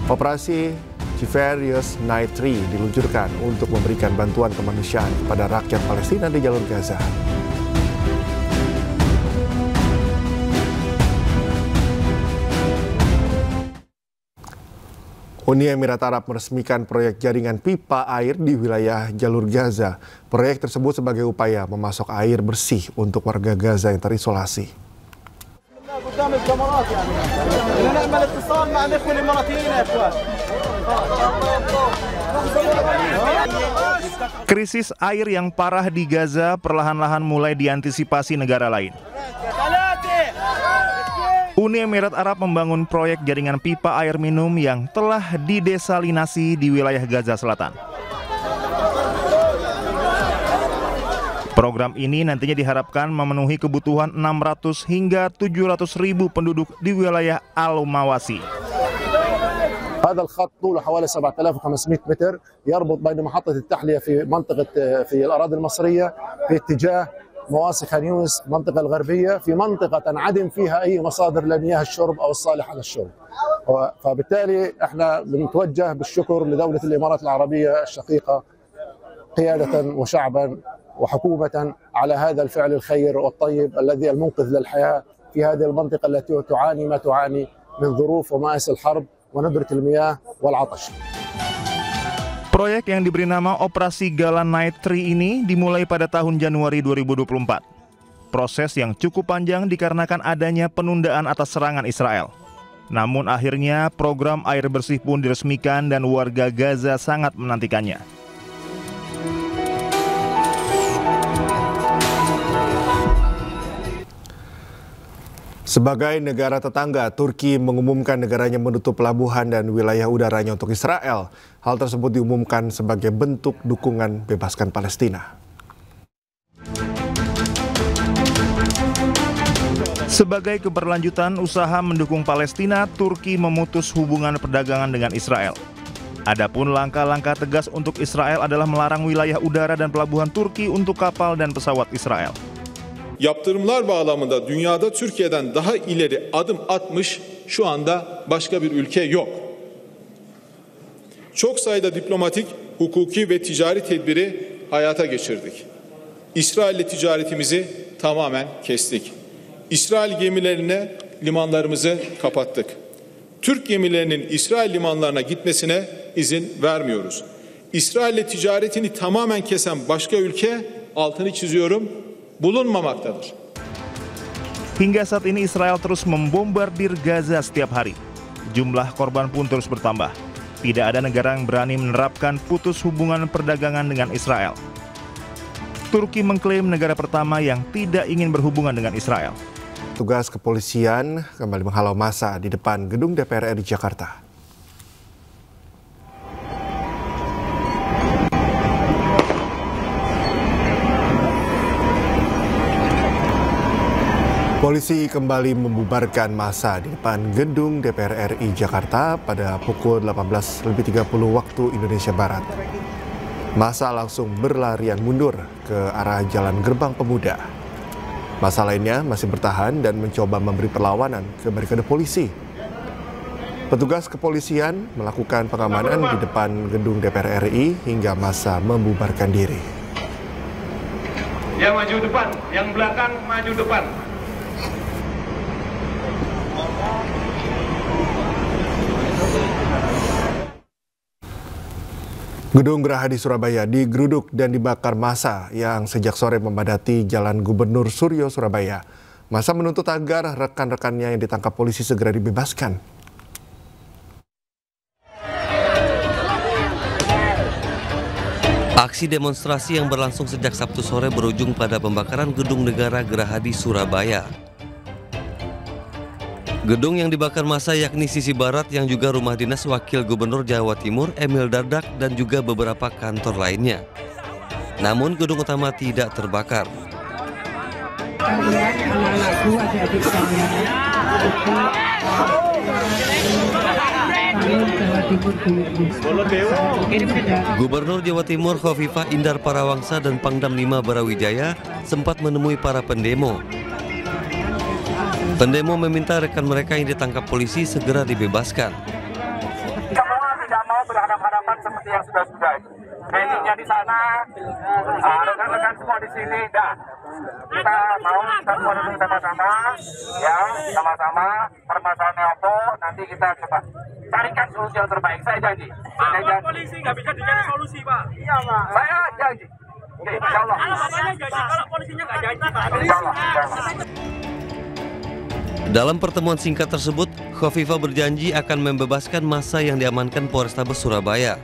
operasi Tiferet Night 3 diluncurkan untuk memberikan bantuan kemanusiaan kepada rakyat Palestina di jalur Gaza. Uni Emirat Arab meresmikan proyek jaringan pipa air di wilayah jalur Gaza. Proyek tersebut sebagai upaya memasok air bersih untuk warga Gaza yang terisolasi. Krisis air yang parah di Gaza perlahan-lahan mulai diantisipasi negara lain. Uni Emirat Arab membangun proyek jaringan pipa air minum yang telah didesalinasi di wilayah Gaza Selatan. Program ini nantinya diharapkan memenuhi kebutuhan 600 hingga 700 ribu penduduk di wilayah Al-Mawasi. هذا الخط طوله حوالي 7500 متر يربط بين محطة التحلية في الأراضي المصرية في اتجاه مواسي خان يونس المنطقة الغربية في منطقة تنعدم فيها أي مصادر لمياه الشرب أو الصالحة للشرب. فبالتالي احنا بنتوجه بالشكر لدولة الإمارات العربية الشقيقة قيادة وشعبا وحكومة على هذا الفعل الخير والطيب الذي المنقذ للحياة في هذه المنطقة التي تعاني ما تعاني من ظروف ومآسي الحرب وندرة المياه والعطش. Proyek yang diberi nama Operasi Galan Night 3 ini dimulai pada tahun Januari 2024. Proses yang cukup panjang dikarenakan adanya penundaan atas serangan Israel. Namun akhirnya program air bersih pun diresmikan dan warga Gaza sangat menantikannya. Sebagai negara tetangga, Turki mengumumkan negaranya menutup pelabuhan dan wilayah udaranya untuk Israel. Hal tersebut diumumkan sebagai bentuk dukungan bebaskan Palestina. Sebagai keberlanjutan usaha mendukung Palestina, Turki memutus hubungan perdagangan dengan Israel. Adapun langkah-langkah tegas untuk Israel adalah melarang wilayah udara dan pelabuhan Turki untuk kapal dan pesawat Israel. yaptırımlar bağlamında dünyada Türkiye'den daha ileri adım atmış şu anda başka bir ülke yok. Çok sayıda diplomatik, hukuki ve ticari tedbiri hayata geçirdik. İsrail'le ticaretimizi tamamen kestik. İsrail gemilerine limanlarımızı kapattık. Türk gemilerinin İsrail limanlarına gitmesine izin vermiyoruz. İsrail'le ticaretini tamamen kesen başka ülke, altını çiziyorum, bulunmamaktadır. Hingga saat ini Israel terus membombardir Gaza setiap hari. Jumlah korban pun terus bertambah. Tidak ada negara yang berani menerapkan putus hubungan perdagangan dengan Israel. Turki mengklaim negara pertama yang tidak ingin berhubungan dengan Israel. Tugas kepolisian kembali menghalau massa di depan gedung DPR RI Jakarta. Polisi kembali membubarkan massa di depan gedung DPR RI Jakarta pada pukul 18.30 waktu Indonesia Barat. Massa langsung berlarian mundur ke arah Jalan Gerbang Pemuda. Massa lainnya masih bertahan dan mencoba memberi perlawanan ke barikade polisi. Petugas kepolisian melakukan pengamanan di depan gedung DPR RI hingga massa membubarkan diri. Yang maju depan, yang belakang maju depan. Gedung Geraha di Surabaya digeruduk dan dibakar massa yang sejak sore memadati Jalan Gubernur Suryo, Surabaya. Massa menuntut agar rekan-rekannya yang ditangkap polisi segera dibebaskan. Aksi demonstrasi yang berlangsung sejak Sabtu sore berujung pada pembakaran Gedung Negara Geraha di Surabaya. Gedung yang dibakar massa yakni sisi barat yang juga rumah dinas Wakil Gubernur Jawa Timur Emil Dardak dan juga beberapa kantor lainnya. Namun gedung utama tidak terbakar. Gubernur Jawa Timur Khofifah Indar Parawangsa dan Pangdam 5 Brawijaya sempat menemui para pendemo. Pendemo meminta rekan mereka yang ditangkap polisi segera dibebaskan. Semua tidak mau berhadapan-hadapan seperti yang sudah-sudah. Benihnya di sana, rekan-rekan semua di sini, dah. Kita mau kita semua duduk sama-sama, ya, sama-sama. Permasalahannya apa? Nanti kita coba carikan solusi yang terbaik. Saya janji. Saya janji. Polisi nggak bisa dicari solusi, Pak. Iya, Pak. Saya janji. Oke, insya Allah. Kalau polisinya nggak janji, Pak. Insya Allah. Dalam pertemuan singkat tersebut, Khofifah berjanji akan membebaskan massa yang diamankan Polrestabes Surabaya.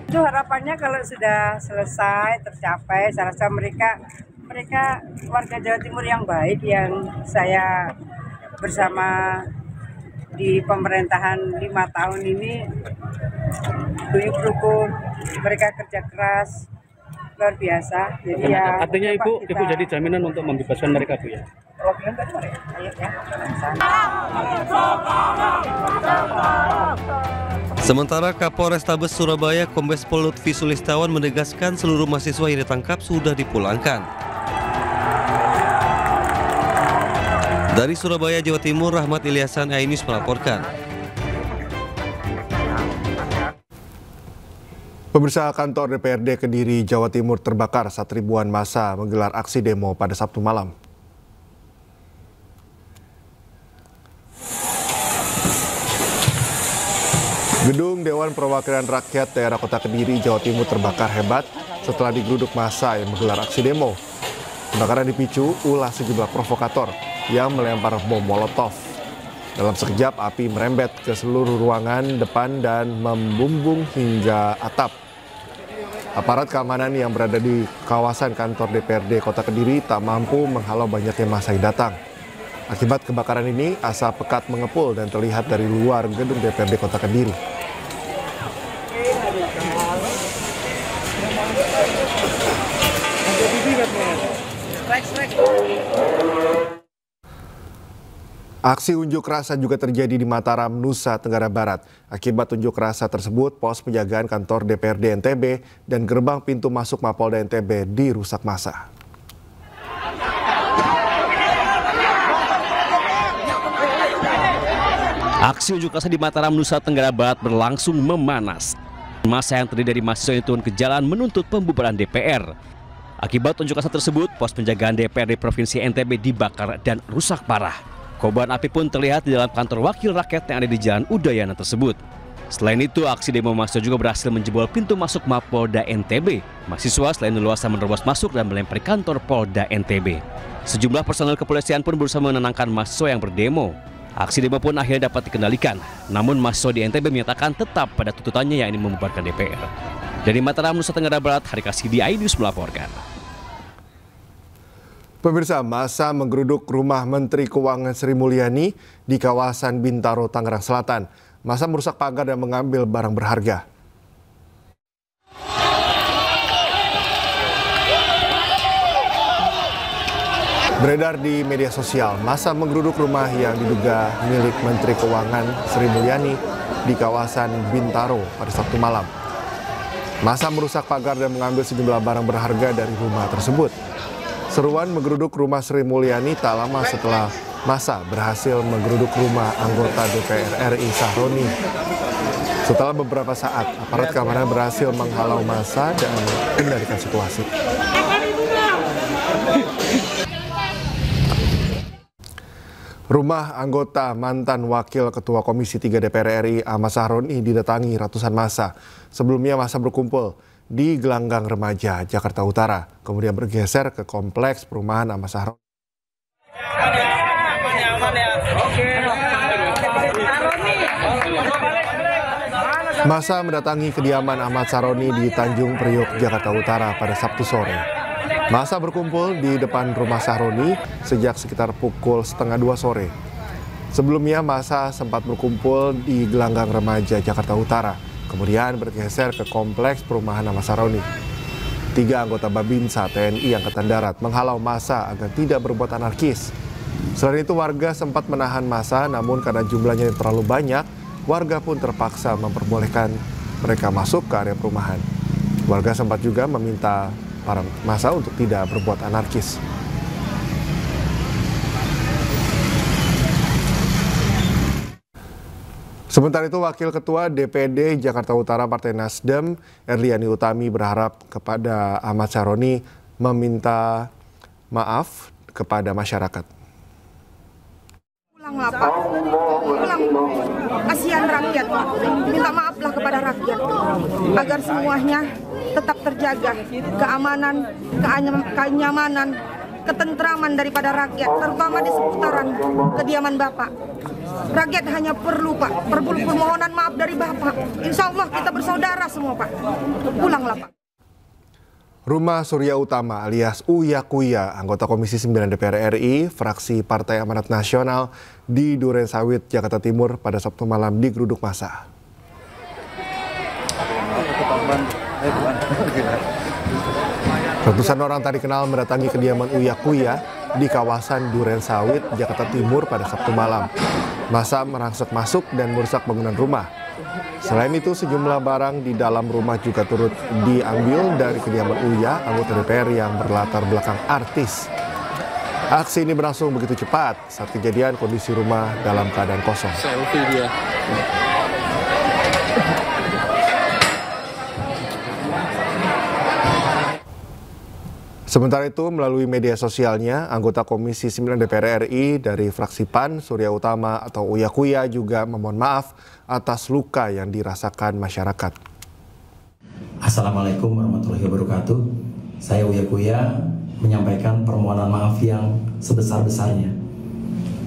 Itu harapannya kalau sudah selesai, tercapai, saya rasa mereka warga Jawa Timur yang baik yang saya bersama di pemerintahan 5 tahun ini guyup rukun, mereka kerja keras luar biasa. Jadi ya, artinya ibu jadi jaminan untuk membebaskan mereka, Bu, ya? Sementara Kapolrestabes Surabaya Kombes Pol Lutfi Sulistawan menegaskan seluruh mahasiswa yang ditangkap sudah dipulangkan. Dari Surabaya, Jawa Timur, Rahmat Ilyasan, iNews melaporkan. Pemirsa, kantor DPRD Kediri, Jawa Timur terbakar saat ribuan massa menggelar aksi demo pada Sabtu malam. Gedung Dewan Perwakilan Rakyat Daerah Kota Kediri, Jawa Timur terbakar hebat setelah digeruduk massa yang menggelar aksi demo. Kebakaran dipicu ulah sejumlah provokator yang melempar bom molotov. Dalam sekejap, api merembet ke seluruh ruangan depan dan membumbung hingga atap. Aparat keamanan yang berada di kawasan kantor DPRD Kota Kediri tak mampu menghalau banyaknya massa yang datang. Akibat kebakaran ini, asap pekat mengepul dan terlihat dari luar gedung DPRD Kota Kediri. Aksi unjuk rasa juga terjadi di Mataram, Nusa Tenggara Barat. Akibat unjuk rasa tersebut, pos penjagaan kantor DPRD NTB dan gerbang pintu masuk Mapolda NTB dirusak massa. Aksi unjuk rasa di Mataram, Nusa Tenggara Barat berlangsung memanas. Massa yang terdiri dari mahasiswa ini turun ke jalan menuntut pembubaran DPR. Akibat unjuk rasa tersebut, pos penjagaan DPR di Provinsi NTB dibakar dan rusak parah. Kobaran api pun terlihat di dalam kantor wakil rakyat yang ada di Jalan Udayana tersebut. Selain itu, aksi demo mahasiswa juga berhasil menjebol pintu masuk Mapolda NTB. Mahasiswa selain leluasa menerobos masuk dan melempari kantor Polda NTB. Sejumlah personel kepolisian pun berusaha menenangkan mahasiswa yang berdemo. Aksi demo pun akhirnya dapat dikendalikan. Namun mahasiswa di NTB menyatakan tetap pada tuntutannya yang ingin membubarkan DPR. Dari Mataram, Nusa Tenggara Barat, Hari Kasidi iNews melaporkan. Pemirsa, massa menggeruduk rumah Menteri Keuangan Sri Mulyani di kawasan Bintaro, Tangerang Selatan. Massa merusak pagar dan mengambil barang berharga. Beredar di media sosial, massa menggeruduk rumah yang diduga milik Menteri Keuangan Sri Mulyani di kawasan Bintaro pada Sabtu malam. Massa merusak pagar dan mengambil sejumlah barang berharga dari rumah tersebut. Seruan menggeruduk rumah Sri Mulyani tak lama setelah massa berhasil menggeruduk rumah anggota DPR RI Sahroni. Setelah beberapa saat, aparat keamanan berhasil menghalau massa dan mengendalikan situasi. Rumah anggota mantan Wakil Ketua Komisi 3 DPR RI Ahmad Sahroni didatangi ratusan massa. Sebelumnya massa berkumpul di Gelanggang Remaja, Jakarta Utara, kemudian bergeser ke kompleks perumahan Ahmad Sahroni. Massa mendatangi kediaman Ahmad Sahroni di Tanjung Priok, Jakarta Utara pada Sabtu sore. Massa berkumpul di depan rumah Sahroni sejak sekitar pukul 1:30 sore. Sebelumnya massa sempat berkumpul di Gelanggang Remaja, Jakarta Utara, kemudian bergeser ke kompleks perumahan Ahmad Sahroni. 3 anggota Babinsa TNI Angkatan Darat menghalau massa agar tidak berbuat anarkis. Selain itu, warga sempat menahan massa, namun karena jumlahnya yang terlalu banyak, warga pun terpaksa memperbolehkan mereka masuk ke area perumahan. Warga sempat juga meminta para massa untuk tidak berbuat anarkis. Sementara itu, Wakil Ketua DPD Jakarta Utara Partai Nasdem, Erliani Utami, berharap kepada Ahmad Sahroni meminta maaf kepada masyarakat. Pulanglah Pak, pulang, kasihan rakyat Pak, minta maaflah kepada rakyat agar semuanya tetap terjaga, keamanan, kenyamanan, ketentraman daripada rakyat, terutama di seputaran kediaman Bapak. Rakyat hanya perlu Pak, permohonan maaf dari Bapak. Insya Allah kita bersaudara semua Pak, pulanglah Pak. Rumah Surya Utama alias Uya Kuya, anggota Komisi 9 DPR RI, fraksi Partai Amanat Nasional di Duren Sawit, Jakarta Timur pada Sabtu malam digeruduk massa. Ratusan orang tak dikenal mendatangi kediaman Uya Kuya di kawasan Duren Sawit, Jakarta Timur pada Sabtu malam. Massa merangsek masuk dan merusak bangunan rumah. Selain itu, sejumlah barang di dalam rumah juga turut diambil dari kediaman Uya, anggota DPR yang berlatar belakang artis. Aksi ini berlangsung begitu cepat. Saat kejadian, kondisi rumah dalam keadaan kosong. Selfie dia. Sementara itu, melalui media sosialnya, anggota Komisi 9 DPR RI dari fraksi PAN, Surya Utama atau Uya Kuya, juga memohon maaf atas luka yang dirasakan masyarakat. Assalamualaikum warahmatullahi wabarakatuh. Saya Uya Kuya menyampaikan permohonan maaf yang sebesar-besarnya,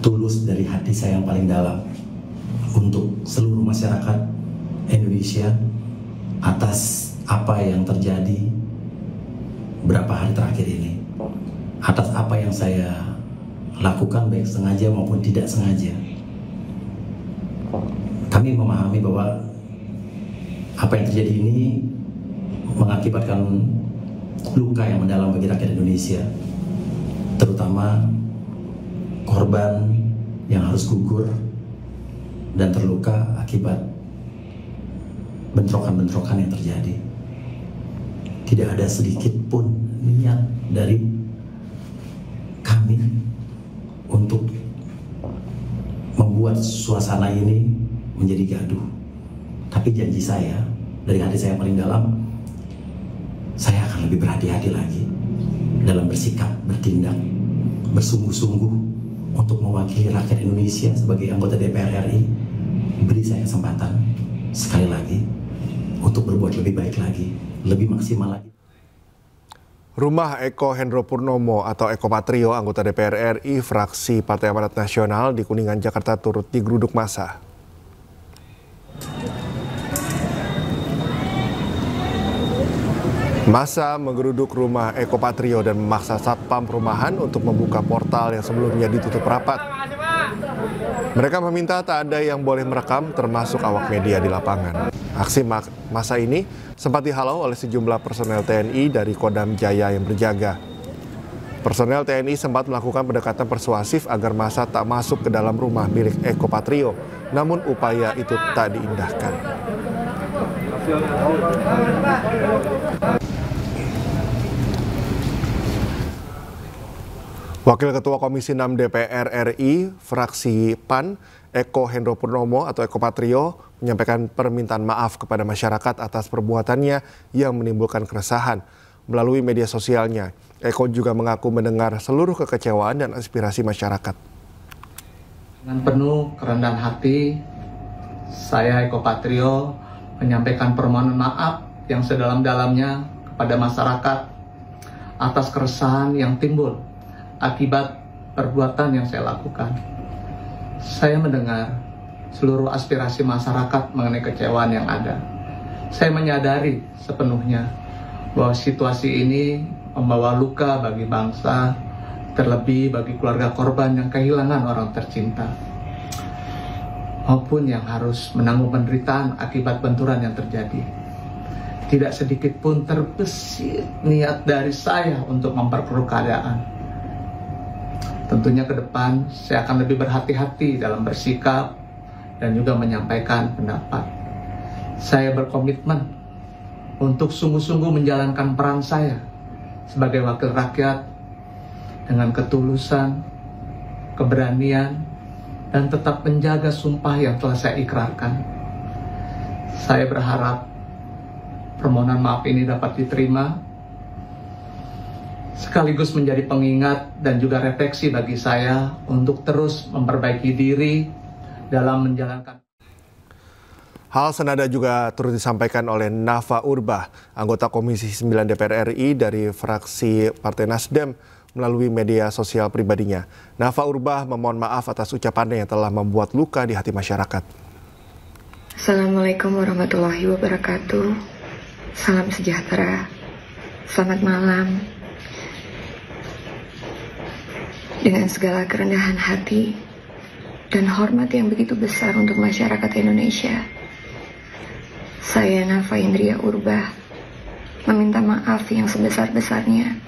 tulus dari hati saya yang paling dalam, untuk seluruh masyarakat Indonesia atas apa yang terjadi berapa hari terakhir ini, atas apa yang saya lakukan baik sengaja maupun tidak sengaja. Kami memahami bahwa apa yang terjadi ini mengakibatkan luka yang mendalam bagi rakyat Indonesia, terutama korban yang harus gugur dan terluka akibat bentrokan-bentrokan yang terjadi. Tidak ada sedikit pun niat dari kami untuk membuat membuat suasana ini menjadi gaduh. Tapi janji saya, dari hati saya yang paling dalam, saya akan lebih berhati-hati lagi dalam bersikap, bertindak, bersungguh-sungguh untuk mewakili rakyat Indonesia sebagai anggota DPR RI. Beri saya kesempatan sekali lagi untuk berbuat lebih baik lagi, lebih maksimal lagi. Rumah Eko Hendro Purnomo atau Eko Patrio, anggota DPR RI fraksi Partai Amanat Nasional di Kuningan, Jakarta turut digeruduk massa. Massa menggeruduk rumah Eko Patrio dan memaksa satpam perumahan untuk membuka portal yang sebelumnya ditutup rapat. Mereka meminta tak ada yang boleh merekam, termasuk awak media di lapangan. Aksi massa ini sempat dihalau oleh sejumlah personel TNI dari Kodam Jaya yang berjaga. Personel TNI sempat melakukan pendekatan persuasif agar massa tak masuk ke dalam rumah milik Eko Patrio, namun upaya itu tak diindahkan. Wakil Ketua Komisi 6 DPR RI, fraksi PAN, Eko Hendro Purnomo atau Eko Patrio, menyampaikan permintaan maaf kepada masyarakat atas perbuatannya yang menimbulkan keresahan. Melalui media sosialnya, Eko juga mengaku mendengar seluruh kekecewaan dan aspirasi masyarakat. Dengan penuh kerendahan hati, saya Eko Patrio menyampaikan permohonan maaf yang sedalam-dalamnya kepada masyarakat atas keresahan yang timbul akibat perbuatan yang saya lakukan. Saya mendengar seluruh aspirasi masyarakat mengenai kekecewaan yang ada. Saya menyadari sepenuhnya bahwa situasi ini membawa luka bagi bangsa, terlebih bagi keluarga korban yang kehilangan orang tercinta, maupun yang harus menanggung penderitaan akibat benturan yang terjadi. Tidak sedikit pun terbesit niat dari saya untuk memperkeruh keadaan. Tentunya ke depan saya akan lebih berhati-hati dalam bersikap dan juga menyampaikan pendapat. Saya berkomitmen untuk sungguh-sungguh menjalankan peran saya sebagai wakil rakyat dengan ketulusan, keberanian, dan tetap menjaga sumpah yang telah saya ikrarkan. Saya berharap permohonan maaf ini dapat diterima, sekaligus menjadi pengingat dan juga refleksi bagi saya untuk terus memperbaiki diri dalam menjalankan. Hal senada juga turut disampaikan oleh Nafa Urbah, anggota Komisi 9 DPR RI dari fraksi Partai Nasdem melalui media sosial pribadinya. Nafa Urbah memohon maaf atas ucapannya yang telah membuat luka di hati masyarakat. Assalamualaikum warahmatullahi wabarakatuh. Salam sejahtera. Selamat malam. Dengan segala kerendahan hati dan hormat yang begitu besar untuk masyarakat Indonesia, saya Nafa Indria Urbah meminta maaf yang sebesar-besarnya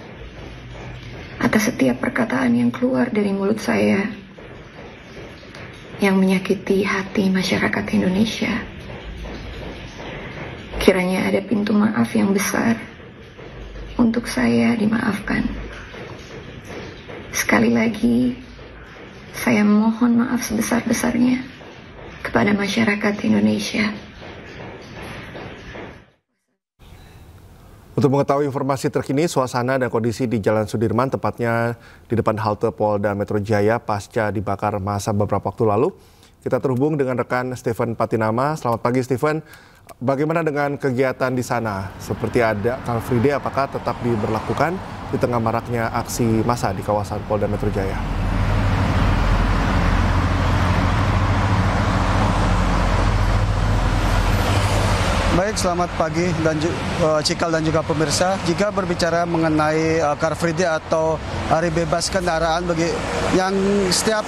atas setiap perkataan yang keluar dari mulut saya yang menyakiti hati masyarakat Indonesia. Kiranya ada pintu maaf yang besar untuk saya dimaafkan. Sekali lagi, saya mohon maaf sebesar-besarnya kepada masyarakat Indonesia. Untuk mengetahui informasi terkini, suasana dan kondisi di Jalan Sudirman, tepatnya di depan halte Polda Metro Jaya pasca dibakar massa beberapa waktu lalu, kita terhubung dengan rekan Stephen Patinama. Selamat pagi Stephen, bagaimana dengan kegiatan di sana? Seperti ada Car Free Day, apakah tetap diberlakukan di tengah maraknya aksi massa di kawasan Polda Metro Jaya? Baik, selamat pagi dan Cikal dan juga pemirsa. Jika berbicara mengenai Car Free Day atau hari bebas kendaraan bagi yang setiap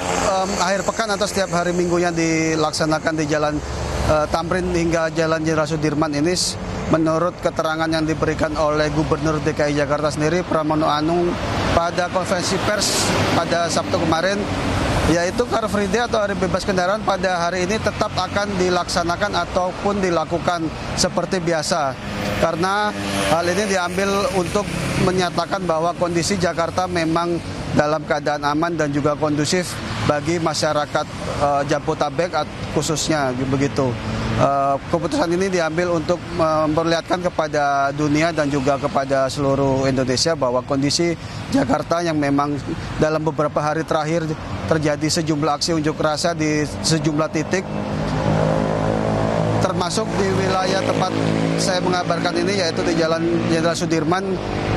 akhir pekan atau setiap hari minggunya dilaksanakan di Jalan Tamrin hingga Jalan Jenderal Sudirman ini, menurut keterangan yang diberikan oleh Gubernur DKI Jakarta sendiri, Pramono Anung, pada konferensi pers pada Sabtu kemarin, yaitu Car Free Day atau hari bebas kendaraan pada hari ini tetap akan dilaksanakan ataupun dilakukan seperti biasa. Karena hal ini diambil untuk menyatakan bahwa kondisi Jakarta memang dalam keadaan aman dan juga kondusif bagi masyarakat Jabodetabek khususnya begitu. Keputusan ini diambil untuk memperlihatkan kepada dunia dan juga kepada seluruh Indonesia bahwa kondisi Jakarta yang memang dalam beberapa hari terakhir terjadi sejumlah aksi unjuk rasa di sejumlah titik, termasuk di wilayah tempat saya mengabarkan ini, yaitu di Jalan Jenderal Sudirman,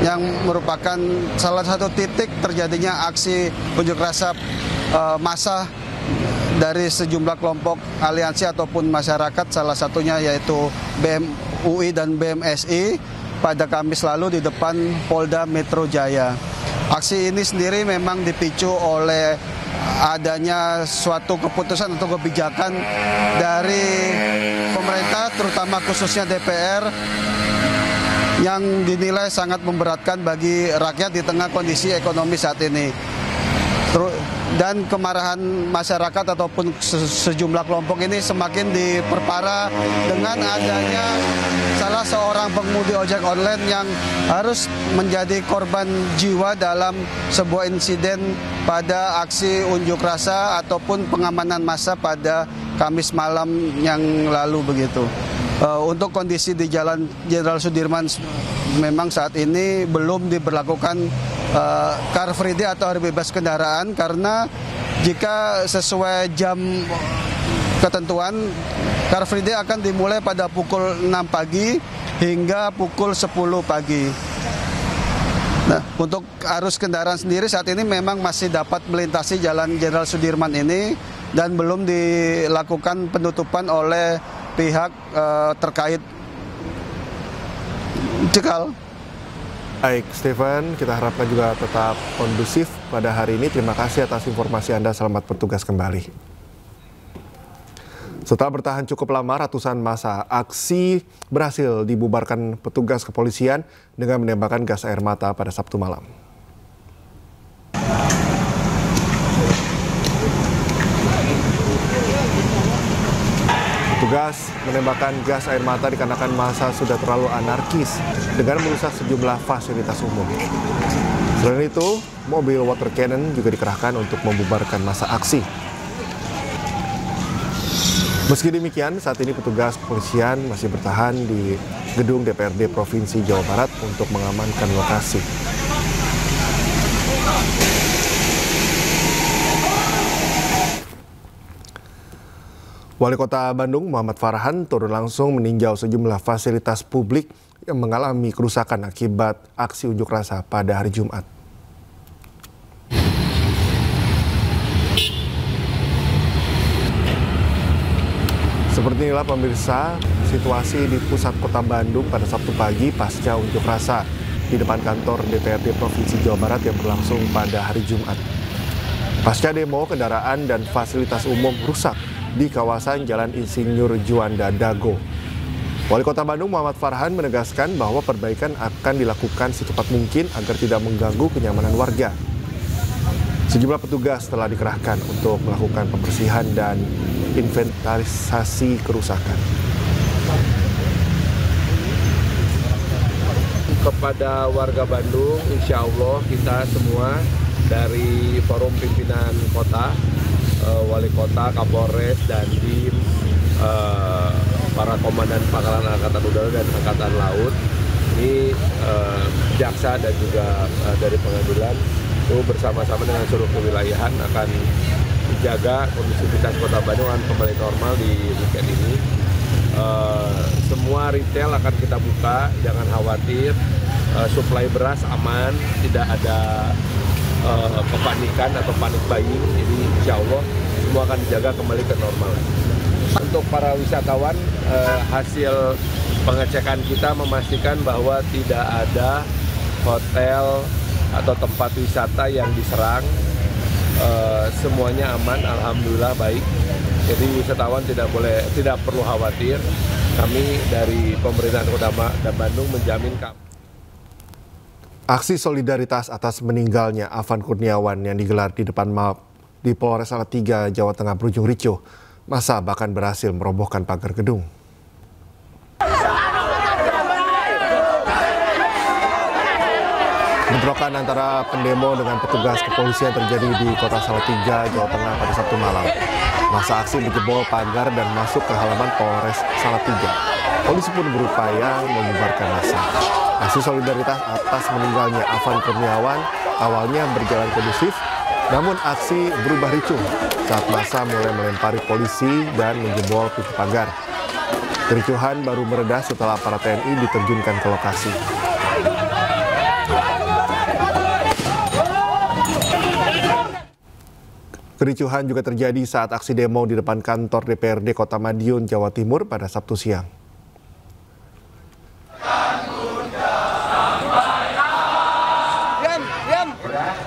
yang merupakan salah satu titik terjadinya aksi unjuk rasa massa dari sejumlah kelompok aliansi ataupun masyarakat, salah satunya yaitu BMUI dan BMSI pada Kamis lalu di depan Polda Metro Jaya. Aksi ini sendiri memang dipicu oleh adanya suatu keputusan atau kebijakan dari pemerintah, terutama khususnya DPR, yang dinilai sangat memberatkan bagi rakyat di tengah kondisi ekonomi saat ini. Dan kemarahan masyarakat ataupun sejumlah kelompok ini semakin diperparah dengan adanya salah seorang pengemudi ojek online yang harus menjadi korban jiwa dalam sebuah insiden pada aksi unjuk rasa ataupun pengamanan massa pada Kamis malam yang lalu begitu. Untuk kondisi di Jalan Jenderal Sudirman memang saat ini belum diberlakukan Car Free Day atau hari bebas kendaraan, karena jika sesuai jam ketentuan, Car Free Day akan dimulai pada pukul 6 pagi hingga pukul 10 pagi. Nah, untuk arus kendaraan sendiri saat ini memang masih dapat melintasi Jalan Jenderal Sudirman ini dan belum dilakukan penutupan oleh pihak terkait. Cekal. Baik, Stephen, kita harapkan juga tetap kondusif pada hari ini. Terima kasih atas informasi Anda, selamat bertugas kembali. Setelah bertahan cukup lama, ratusan massa aksi berhasil dibubarkan petugas kepolisian dengan menembakkan gas air mata pada Sabtu malam. Petugas menembakkan gas air mata dikarenakan massa sudah terlalu anarkis dengan merusak sejumlah fasilitas umum. Selain itu, mobil water cannon juga dikerahkan untuk membubarkan massa aksi. Meski demikian, saat ini petugas kepolisian masih bertahan di gedung DPRD Provinsi Jawa Barat untuk mengamankan lokasi. Wali Kota Bandung Muhammad Farhan turun langsung meninjau sejumlah fasilitas publik yang mengalami kerusakan akibat aksi unjuk rasa pada hari Jumat. Seperti inilah pemirsa situasi di pusat kota Bandung pada Sabtu pagi pasca unjuk rasa di depan kantor DPRD Provinsi Jawa Barat yang berlangsung pada hari Jumat. Pasca demo, kendaraan dan fasilitas umum rusak di kawasan Jalan Insinyur Juanda Dago. Wali Kota Bandung Muhammad Farhan menegaskan bahwa perbaikan akan dilakukan secepat mungkin agar tidak mengganggu kenyamanan warga. Sejumlah petugas telah dikerahkan untuk melakukan pembersihan dan inventarisasi kerusakan. Kepada warga Bandung, insya Allah kita semua dari forum pimpinan kota, Wali Kota, Kapolres, Dandim, para komandan pangkalan Angkatan Udara dan Angkatan Laut, ini jaksa dan juga dari pengadilan itu bersama-sama dengan seluruh kewilayahan akan menjaga kondisivitas Kota Bandung akan kembali normal di weekend ini. Semua retail akan kita buka, jangan khawatir, suplai beras aman, tidak ada kepanikan atau panik buying, jadi insya Allah semua akan dijaga kembali ke normal. Untuk para wisatawan, hasil pengecekan kita memastikan bahwa tidak ada hotel atau tempat wisata yang diserang, semuanya aman, alhamdulillah baik. Jadi wisatawan tidak perlu khawatir. Kami dari pemerintahan Kota Bandung menjamin Aksi solidaritas atas meninggalnya Afan Kurniawan yang digelar di depan MAP di Polres Salatiga, Jawa Tengah berujung ricuh. Massa bahkan berhasil merobohkan pagar gedung. Bentrokan antara pendemo dengan petugas kepolisian terjadi di Kota Salatiga, Jawa Tengah pada Sabtu malam. Masa aksi menjebol pagar dan masuk ke halaman Polres Salatiga. Polisi pun berupaya membubarkan massa. Aksi solidaritas atas meninggalnya Afan Kurniawan awalnya berjalan kondusif, namun aksi berubah ricuh saat massa mulai melempari polisi dan menjebol pintu pagar. Kericuhan baru mereda setelah aparat TNI diterjunkan ke lokasi. Kericuhan juga terjadi saat aksi demo di depan kantor DPRD Kota Madiun, Jawa Timur pada Sabtu siang.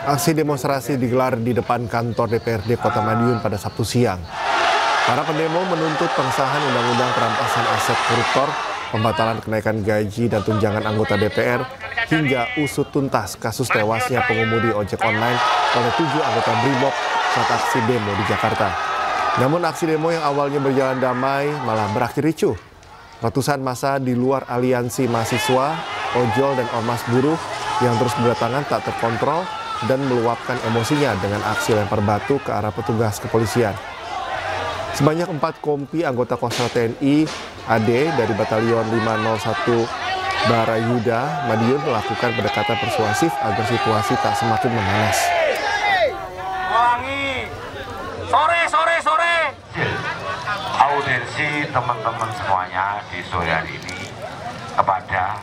Aksi demonstrasi digelar di depan kantor DPRD Kota Madiun pada Sabtu siang. Para pendemo menuntut pengesahan Undang-Undang Perampasan Aset Koruptor, pembatalan kenaikan gaji dan tunjangan anggota DPR, hingga usut tuntas kasus tewasnya pengemudi ojek online oleh 7 anggota Brimob saat aksi demo di Jakarta. Namun aksi demo yang awalnya berjalan damai malah berakhir ricuh. Ratusan massa di luar aliansi mahasiswa, ojol dan ormas buruh yang terus berdatangan tak terkontrol dan meluapkan emosinya dengan aksi lempar batu ke arah petugas kepolisian. Sebanyak 4 kompi anggota Kostrat TNI AD dari Batalion 501 Barayuda Madiun melakukan pendekatan persuasif agar situasi tak semakin memanas. Sore. Audiensi teman-teman semuanya di sore hari ini kepada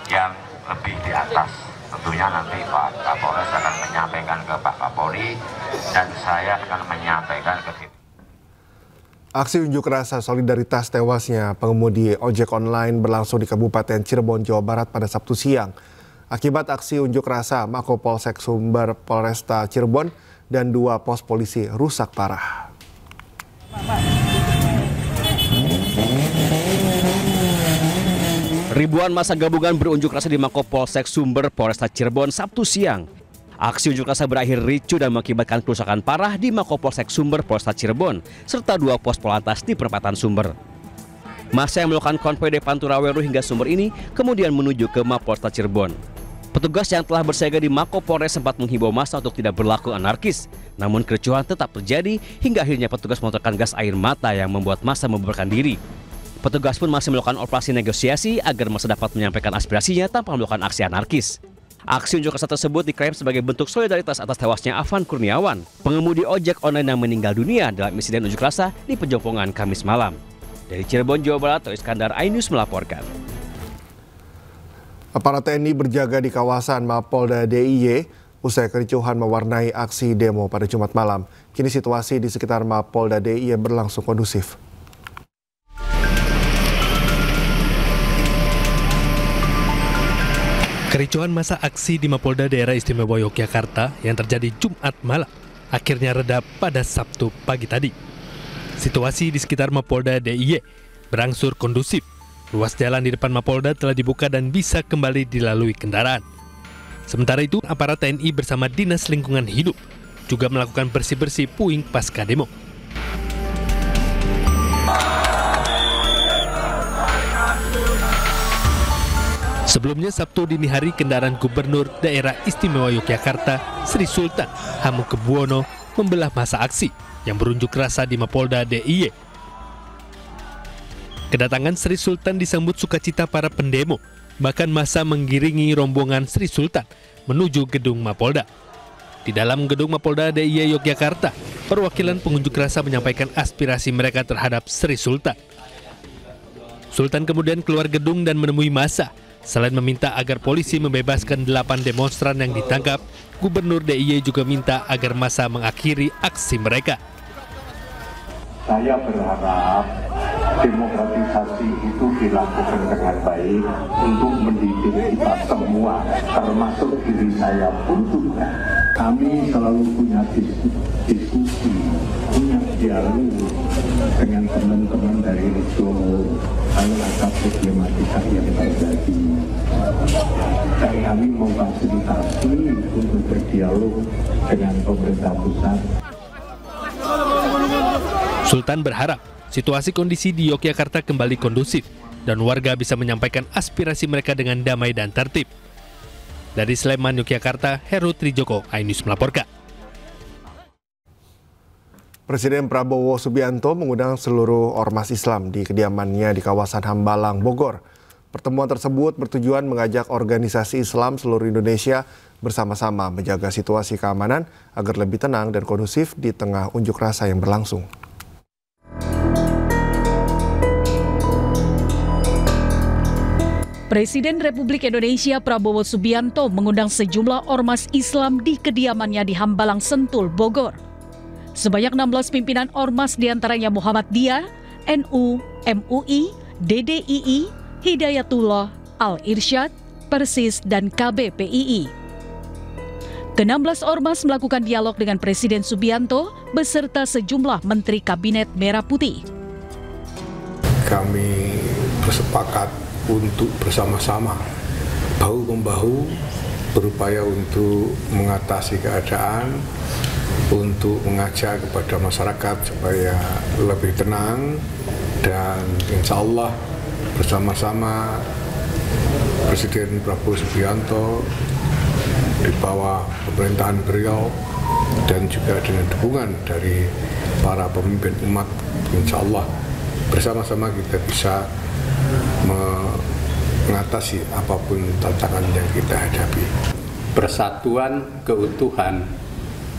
yang lebih di atas. Tentunya nanti Pak Kapolres akan menyampaikan ke Pak Kapolri dan saya akan menyampaikan ke Aksi unjuk rasa solidaritas tewasnya pengemudi ojek online berlangsung di Kabupaten Cirebon, Jawa Barat pada Sabtu siang. Akibat aksi unjuk rasa, Mako Polsek Sumber Polresta Cirebon dan 2 pos polisi rusak parah. Ribuan massa gabungan berunjuk rasa di Mako Polsek Sumber Polresta Cirebon Sabtu siang. Aksi unjuk rasa berakhir ricuh dan mengakibatkan kerusakan parah di Mako Polsek Sumber Polresta Cirebon serta 2 pos Polantas di perempatan Sumber. Massa yang melakukan konvoi dari Panturaweru hingga Sumber ini kemudian menuju ke Mapolresta Cirebon. Petugas yang telah bersiaga di Mako Polres sempat menghimbau massa untuk tidak berlaku anarkis. Namun kericuhan tetap terjadi hingga akhirnya petugas melontarkan gas air mata yang membuat massa membubarkan diri. Petugas pun masih melakukan operasi negosiasi agar massa dapat menyampaikan aspirasinya tanpa melakukan aksi anarkis. Aksi unjuk rasa tersebut diklaim sebagai bentuk solidaritas atas tewasnya Afan Kurniawan, pengemudi ojek online yang meninggal dunia dalam insiden unjuk rasa di Pejompongan Kamis malam. Dari Cirebon, Jawa Barat, Iskandar, iNews melaporkan. Aparat TNI berjaga di kawasan Mapolda DIY usai kericuhan mewarnai aksi demo pada Jumat malam. Kini situasi di sekitar Mapolda DIY berlangsung kondusif. Kericuhan masa aksi di Mapolda Daerah Istimewa Yogyakarta yang terjadi Jumat malam akhirnya reda pada Sabtu pagi tadi. Situasi di sekitar Mapolda DIY berangsur kondusif. Ruas jalan di depan Mapolda telah dibuka dan bisa kembali dilalui kendaraan. Sementara itu, aparat TNI bersama Dinas Lingkungan Hidup juga melakukan bersih-bersih puing pasca demo. Sebelumnya Sabtu dini hari kendaraan Gubernur Daerah Istimewa Yogyakarta Sri Sultan Hamengkubuwono membelah massa aksi yang berunjuk rasa di Mapolda DIY. Kedatangan Sri Sultan disambut sukacita para pendemo, bahkan massa menggiringi rombongan Sri Sultan menuju gedung Mapolda. Di dalam gedung Mapolda DIY Yogyakarta, perwakilan pengunjuk rasa menyampaikan aspirasi mereka terhadap Sri Sultan. Sultan kemudian keluar gedung dan menemui massa. Selain meminta agar polisi membebaskan 8 demonstran yang ditangkap, Gubernur DIY juga minta agar massa mengakhiri aksi mereka. Saya berharap demokratisasi itu dilakukan dengan baik untuk mendidik kita semua, termasuk diri saya pun juga. Kami selalu punya diskusi, punya dialog dengan teman-teman dari Rejo atas problematika yang terjadi. Dan kami memfasilitasi untuk berdialog dengan pemerintah pusat. Sultan berharap situasi kondisi di Yogyakarta kembali kondusif dan warga bisa menyampaikan aspirasi mereka dengan damai dan tertib. Dari Sleman, Yogyakarta, Heru Trijoko, iNews melaporkan. Presiden Prabowo Subianto mengundang seluruh ormas Islam di kediamannya di kawasan Hambalang, Bogor. Pertemuan tersebut bertujuan mengajak organisasi Islam seluruh Indonesia bersama-sama menjaga situasi keamanan agar lebih tenang dan kondusif di tengah unjuk rasa yang berlangsung. Presiden Republik Indonesia Prabowo Subianto mengundang sejumlah ormas Islam di kediamannya di Hambalang, Sentul, Bogor. Sebanyak 16 pimpinan ormas diantaranya Muhammadiyah, NU, MUI, DDII, Hidayatullah, Al-Irsyad, Persis, dan KBPII. Ke-16 ormas melakukan dialog dengan Presiden Subianto beserta sejumlah Menteri Kabinet Merah Putih. Kami bersepakat untuk bersama-sama bahu-membahu berupaya untuk mengatasi keadaan, untuk mengajak kepada masyarakat supaya lebih tenang, dan insya Allah bersama-sama Presiden Prabowo Subianto di bawah pemerintahan beliau dan juga dengan dukungan dari para pemimpin umat, insya Allah bersama-sama kita bisa mengatasi apapun tantangan yang kita hadapi. Persatuan, keutuhan,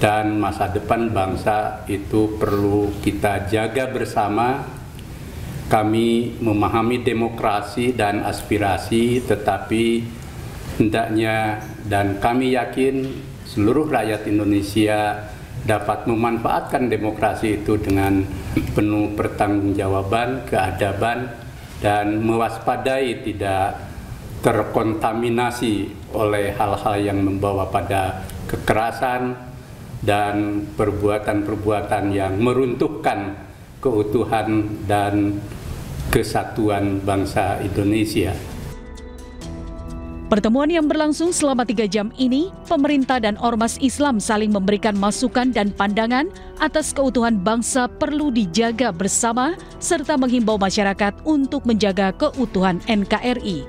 dan masa depan bangsa itu perlu kita jaga bersama. Kami memahami demokrasi dan aspirasi, tetapi hendaknya dan kami yakin seluruh rakyat Indonesia dapat memanfaatkan demokrasi itu dengan penuh pertanggungjawaban, keadaban, dan mewaspadai tidak terkontaminasi oleh hal-hal yang membawa pada kekerasan dan perbuatan-perbuatan yang meruntuhkan keutuhan dan kesatuan bangsa Indonesia. Pertemuan yang berlangsung selama 3 jam ini, pemerintah dan ormas Islam saling memberikan masukan dan pandangan atas keutuhan bangsa perlu dijaga bersama, serta menghimbau masyarakat untuk menjaga keutuhan NKRI.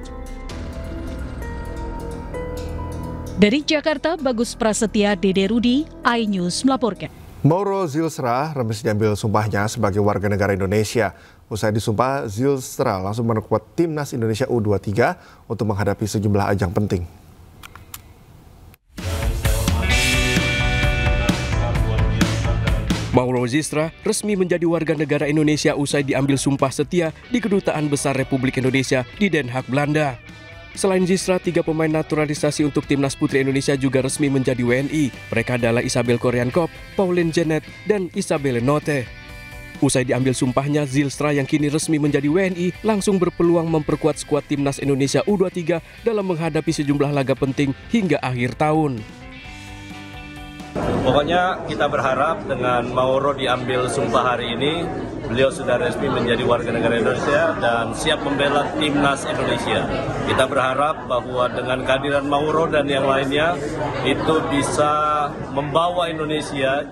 Dari Jakarta, Bagus Prasetya, Dede Rudi, iNews melaporkan. Mauro Zylstra resmi diambil sumpahnya sebagai warga negara Indonesia. Usai disumpah, Zylstra langsung memperkuat Timnas Indonesia U23 untuk menghadapi sejumlah ajang penting. Mauro Zylstra resmi menjadi warga negara Indonesia usai diambil sumpah setia di Kedutaan Besar Republik Indonesia di Den Haag, Belanda. Selain Zylstra, 3 pemain naturalisasi untuk Timnas Putri Indonesia juga resmi menjadi WNI. Mereka adalah Isabel Koryankop, Pauline Jenet, dan Isabelle Notte. Usai diambil sumpahnya, Zylstra yang kini resmi menjadi WNI langsung berpeluang memperkuat skuad Timnas Indonesia U23 dalam menghadapi sejumlah laga penting hingga akhir tahun. Pokoknya kita berharap dengan Mauro diambil sumpah hari ini, beliau sudah resmi menjadi warga negara Indonesia dan siap membela Timnas Indonesia. Kita berharap bahwa dengan kehadiran Mauro dan yang lainnya itu bisa membawa Indonesia